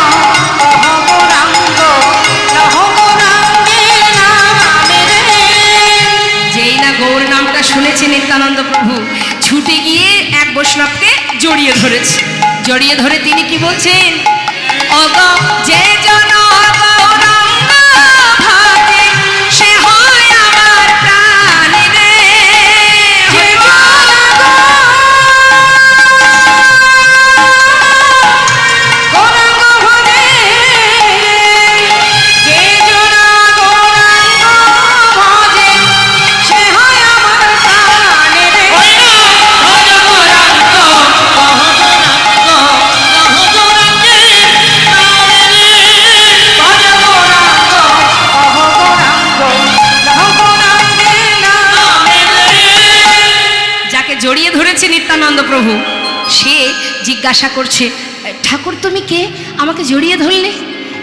কহ গৌরাঙ্গ লহ গৌরাঙ্গের নামে রে।
যেই না গৌর নামটা শুনেছে নিত্যানন্দ প্রভু, ছুটে গিয়ে এক বৈষ্ণবকে জড়িয়ে ধরেছে। জড়িয়ে ধরে তিনি কি বলছেন? অগ যে জন গৌরাঙ্গ ভাবে সে হয় আমার প্রাণ রে।
যে জন গৌরাঙ্গ ভজে, যে জন গৌরাঙ্গ ভজে সে হয় আমার প্রাণ রে।
ভজ গৌরাঙ্গ, কহ গৌরাঙ্গ, কহ গৌরাঙ্গের নাম রে।
ভজ গৌরাঙ্গ কহ গৌরাঙ্গ লহ গৌরাঙ্গের নামে রে।
যাকে জড়িয়ে ধরেছে নিত্যানন্দ প্রভু, সে জিজ্ঞাসা করছে, ঠাকুর তুমি কে, আমাকে জড়িয়ে ধরলে?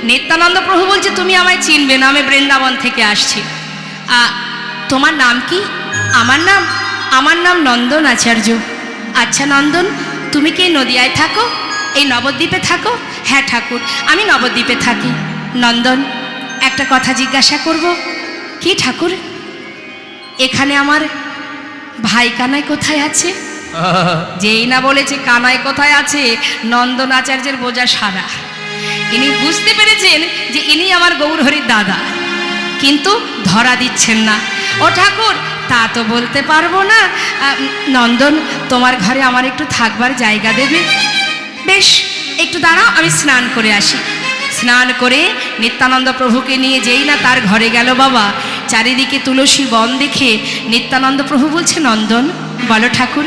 নিত্যানন্দ প্রভু বলছে, তুমি আমায় চিনবে না, আমি বৃন্দাবন থেকে আসছি। তোমার নাম কি? আমার নাম নন্দন আচার্য। আচ্ছা নন্দন, তুমি কি এই নদিয়ায় থাকো, এই নবদ্বীপে থাকো? হ্যাঁ ঠাকুর, আমি নবদ্বীপে থাকি। নন্দন, একটা কথা জিজ্ঞাসা করব। কি ঠাকুর? এখানে আমার ভাই কানাই কোথায় আছে? যেই না বলেছে কানাই কোথায় আছে, নন্দন আচার্যের বোঝা সারা। ইনি বুঝতে পেরেছেন যে ইনি আমার গৌরহরির দাদা, কিন্তু ধরা দিচ্ছেন না। ও ঠাকুর, তা তো বলতে পারবো না। নন্দন, তোমার ঘরে আমার একটু থাকবার জায়গা দেবে? বেশ, একটু দাঁড়াও, আমি স্নান করে আসি। স্নান করে নিত্যানন্দ প্রভুকে নিয়ে যেই না তার ঘরে গেল বাবা, চারিদিকে তুলসী বন দেখে নিত্যানন্দ প্রভু বলছে, নন্দন বলো ঠাকুর,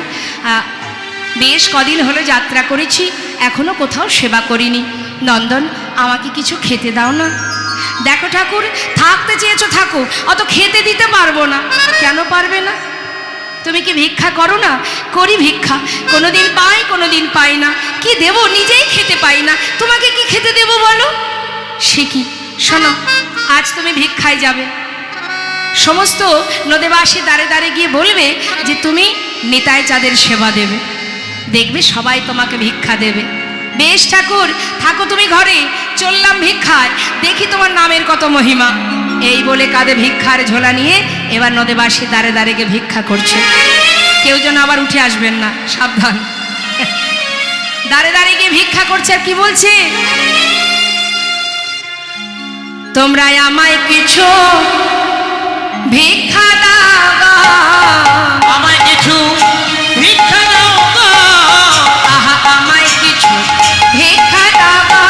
বেশ কদিন হলো যাত্রা করেছি, এখনো কোথাও সেবা করিনি। নন্দন, আমাকে কিছু খেতে দাও না। দেখো ঠাকুর, থাকতে চেয়েছো থাকো, অত খেতে দিতে পারবো না। কেন পারবে না? তুমি কি ভিক্ষা করো না? করি ভিক্ষা, কোনোদিন পাই কোনোদিন পাই না। কি দেবো, নিজেই খেতে পাই না, তোমাকে কি খেতে দেবো বলো? সে কি, শোনো, আজ তুমি ভিক্ষায় যাবে, সমস্ত নদেবাসী দাঁড়ে দাঁড়ে গিয়ে বলবে যে তুমি নিতাই চাঁদের সেবা দেবে, দেখবে সবাই তোমাকে ভিক্ষা দেবে। বেশ ঠাকুর, থাকো তুমি ঘরে, চললাম ভিক্ষায়, দেখি তোমার নামের কত মহিমা। এই বলে কাঁধে ভিক্ষার ঝোলা নিয়ে এবার নদেবাসী দাঁড়ে দাঁড়ে গিয়ে ভিক্ষা করছে। কেউ যেন আবার উঠে আসবেন না, সাবধান। দাঁড়ে দাঁড়িয়ে গিয়ে ভিক্ষা করছে, আর কি বলছে, তোমরা আমায় কিছু ভিক্ষা দাও গো,
আমায় কিছু ভিক্ষা দাও গো,
আহা আমায় কিছু ভিক্ষা দাও গো,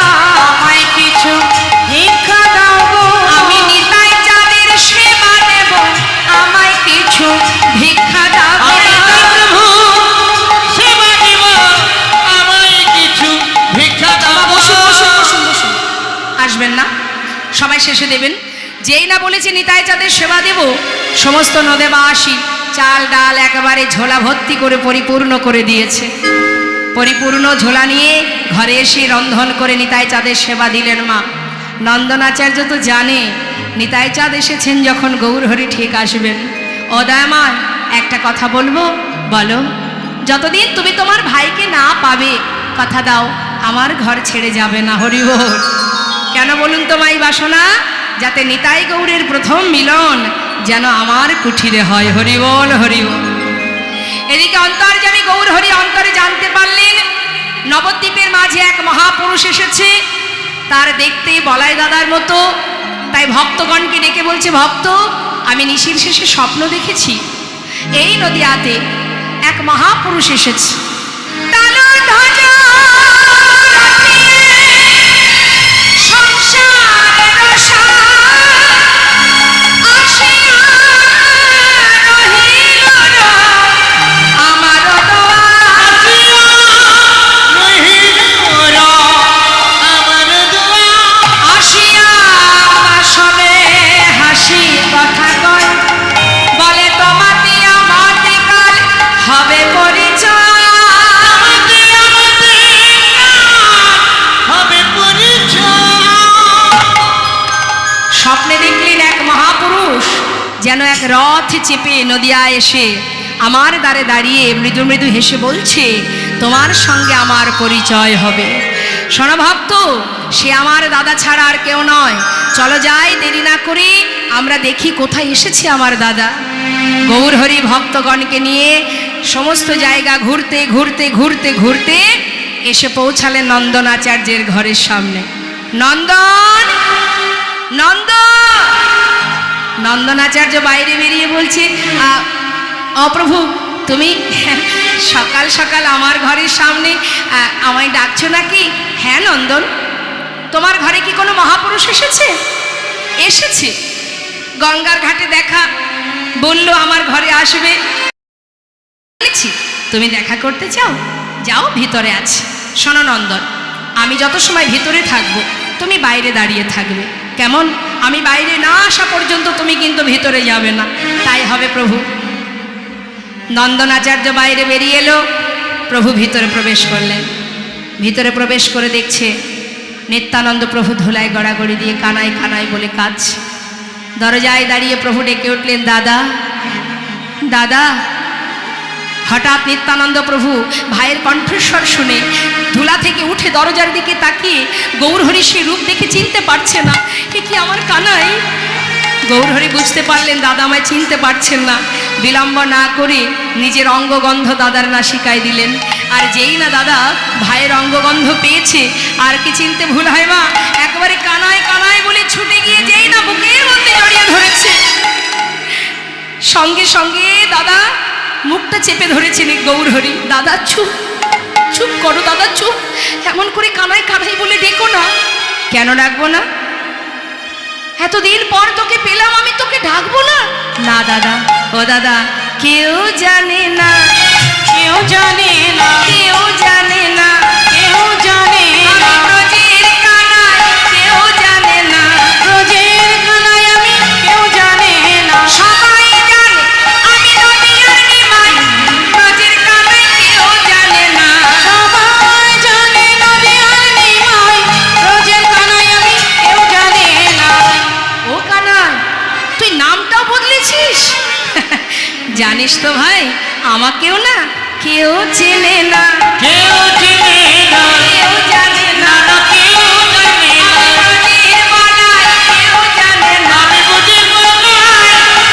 আমায় কিছু ভিক্ষা দাও গো,
আমি নিতাই চাঁদের সেবা দেব, আমায় কিছু ভিক্ষা দাও গো।
আমি তাই প্রভু সেবা দিব, আমায় কিছু ভিক্ষা দাও গো।
বসুন বসুন বসুন বসুন, আসবেন না, সবাই শেষে দেবেন। যেই না বলেছে নিতাই চাঁদের সেবা দেব, সমস্ত নদেবাসী চাল ডাল একেবারে ঝোলা ভর্তি করে পরিপূর্ণ করে দিয়েছে। পরিপূর্ণ ঝোলা নিয়ে ঘরে এসে রন্ধন করে নিতাই চাঁদের সেবা দিলেন মা। নন্দনাচার্য তো জানে নিতাই চাঁদ এসেছেন যখন গৌরহরি ঠিক আসবেন। ও দয়াময়, একটা কথা বলবো, বলো। যতদিন তুমি তোমার ভাইকে না পাবে, কথা দাও আমার ঘর ছেড়ে যাবে না। হরিবোল। কেন বলুন তো মাই বাসনা, যাতে নিতাই গৌরের প্রথম মিলন যেন আমার কুঠিরে হয়। হরিবোল হরিবোল। এদিকে অন্তর্যামী গৌরহরি অন্তরে জানতে পারলেন নবদ্বীপের মাঝে এক মহাপুরুষ এসেছে, তার দেখতে বলাই দাদার মতো। তাই ভক্তগণকে ডেকে বলছে, ভক্ত, আমি নিশির শেষে স্বপ্ন দেখেছি, এই নদিয়াতে এক মহাপুরুষ এসেছে। তালুর ধ্বজা রাখিয়ে সংসারের সার আসিয়া রহিল না আমার দুয়ার।
রহিল আমার দুয়ার,
আসিয়া বাসনে হাসি কথা কয়, বলে তোমাতে আমাতে কাল হবে পরিচয়।
আমাকে আমাকে হবে পরিচয়।
স্বপ্নে দেখলেন এক মহাপুরুষ যেন এক রথ চেপে নদিয়া এসে আমার দ্বারে দাঁড়িয়ে মৃদু মৃদু হেসে বলছে, তোমার সঙ্গে আমার পরিচয় হবে। শোনো ভক্ত, সে আমার দাদা ছাড়া আর কেউ নয়, চলো যাই, দেরি না করি আমরা দেখি কোথায় এসেছে আমার দাদা। গৌরহরি ভক্তগণকে নিয়ে সমস্ত জায়গা ঘুরতে ঘুরতে ঘুরতে ঘুরতে এসে পৌঁছালেন নন্দনাচার্যের ঘরের সামনে। নন্দন, নন্দন। নন্দনাচার্য বাইরে বেরিয়ে বলছে, অপ্রভু, তুমি সকাল সকাল আমার ঘরের সামনে আমায় ডাকছো নাকি? হ্যাঁ নন্দন, তোমার ঘরে কি কোনো মহাপুরুষ এসেছে? এসেছে, গঙ্গার ঘাটে দেখা, বললো আমার ঘরে আসবে। বলেছি তুমি দেখা করতে চাও, যাও, ভিতরে আছে। শোনো নন্দন, আমি যত সময় ভিতরে থাকবো তুমি বাইরে দাঁড়িয়ে থাকবে, কেমন? আমি বাইরে না আসা পর্যন্ত তুমি কিন্তু ভিতরে যাবে না। তাই হবে প্রভু। নন্দনাচার্য বাইরে বেরিয়ে এলো, প্রভু ভিতরে প্রবেশ করলেন। ভিতরে প্রবেশ করে দেখছে নিত্যানন্দ প্রভু ধুলায় গড়াগড়ি দিয়ে কানাই কানাই বলে কাঁদছে। দরজায় দাঁড়িয়ে প্রভু ডেকে উঠলেন, দাদা, দাদা। হঠাৎ নিত্যানন্দ প্রভু ভাইয়ের কণ্ঠস্বর শুনে ধুলা থেকে উঠে দরজার দিকে তাকিয়ে গৌরহরি সেই রূপ দেখে চিনতে পারছে না, এ কি আমার কানাই? গৌরহরি বুঝতে পারলেন দাদা আমায় চিনতে পারছেন না, বিলম্ব না করে নিজের অঙ্গগন্ধ দাদার নাসিকায় দিলেন। আর যেই না দাদা ভাইয়ের অঙ্গগন্ধ পেয়েছে, আর কি চিনতে ভুল হয় মা, একেবারে কানায় কানায় বলে ছুটে গিয়ে যেই না বুকের মধ্যে জড়িয়ে ধরেছে। সঙ্গে সঙ্গে দাদা মুখটা চেপে ধরেছেন গৌরহরি। দাদা চুপ, চুপ করো দাদা, চুপ, এমন করে কানায় কানায় বলে ডেকো না। কেন ডাকবো না? এতদিন পর তোকে পেলাম, আমি তোকে ডাকবো না? না দাদা, ও দাদা, কেউ জানে না,
কেউ জানে না,
কেউ জানে না,
কেউ জানে না,
আমি ব্রজের কানায়, কেউ জানে না,
ব্রজের কানায় আমি, কেউ জানে না,
সবাই জানে আমি নদিয়ার নিমাই, ব্রজের কানায় কেউ জানে না।
সবাই জানে নদিয়ার নিমাই, ব্রজের কানায় আমি, কেউ জানে না।
ও কানাই, তুই নামটাও বদলেছিস? জানিস তো ভাই, আমাকেও না কেউ চেনে না,
কেউ চিনে না,
কেউ জানে না,
কেউ জানে না,
ব্রজের বালায় কেউ জানে না,
আমি বুঝি বলাই,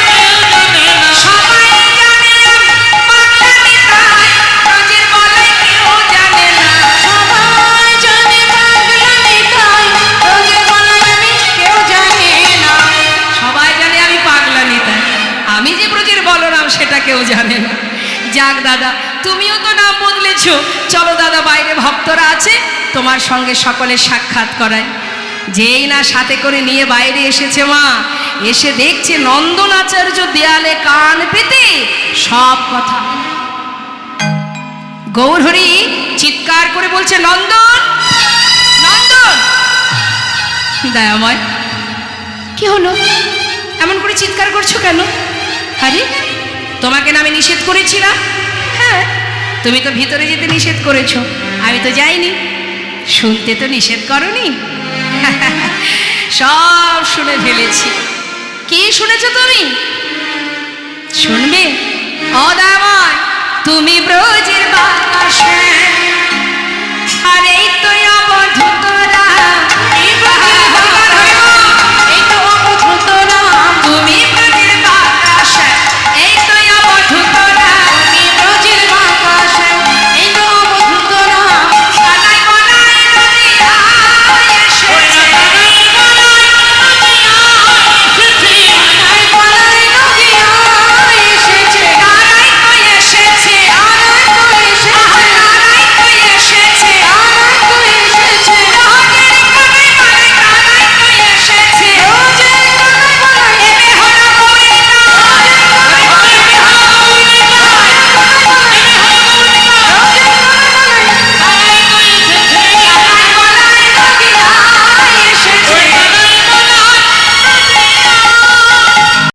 কেউ জানে না,
সবাই জানে আমি পাগলা নিতাই, ব্রজের বালায় কেউ জানে না।
সবাই জানে পাগলা নিতাই, ব্রজের কানায় আমি, কেউ জানে না।
সবাই জানে আমি পাগলা নিতাই, আমি যে ব্রজের বলরাম সেটা কেউ জানে না। যাক দাদা, তুমিও তো নাম বদলেছো। চলো দাদা, বাইরে ভক্তরা আছে, তোমার সঙ্গে সকলের সাক্ষাৎ করায়। যেই না সাথে করে নিয়ে বাইরে এসেছে মা, এসে দেখছে নন্দন আচার্য দেয়ালে কান পেতে সব কথা। গৌরহরি চিৎকার করে বলছে, নন্দন, নন্দন। দয়াময়, কি হলো? এমন করে চিৎকার করছো কেন? আরে, তোমাকে না আমি নিষেধ করেছিলাম? হ্যাঁ, তুমি তো ভিতরে যেতে নিষেধ করেছো, আমি তো যাইনি। শুনতে তো নিষেধ করনি? সব শুনে ফেলেছি। কি শুনেছো তুমি? শুনবে? অদাময়, তুমি ব্রজের বাতাসে, আর এই তো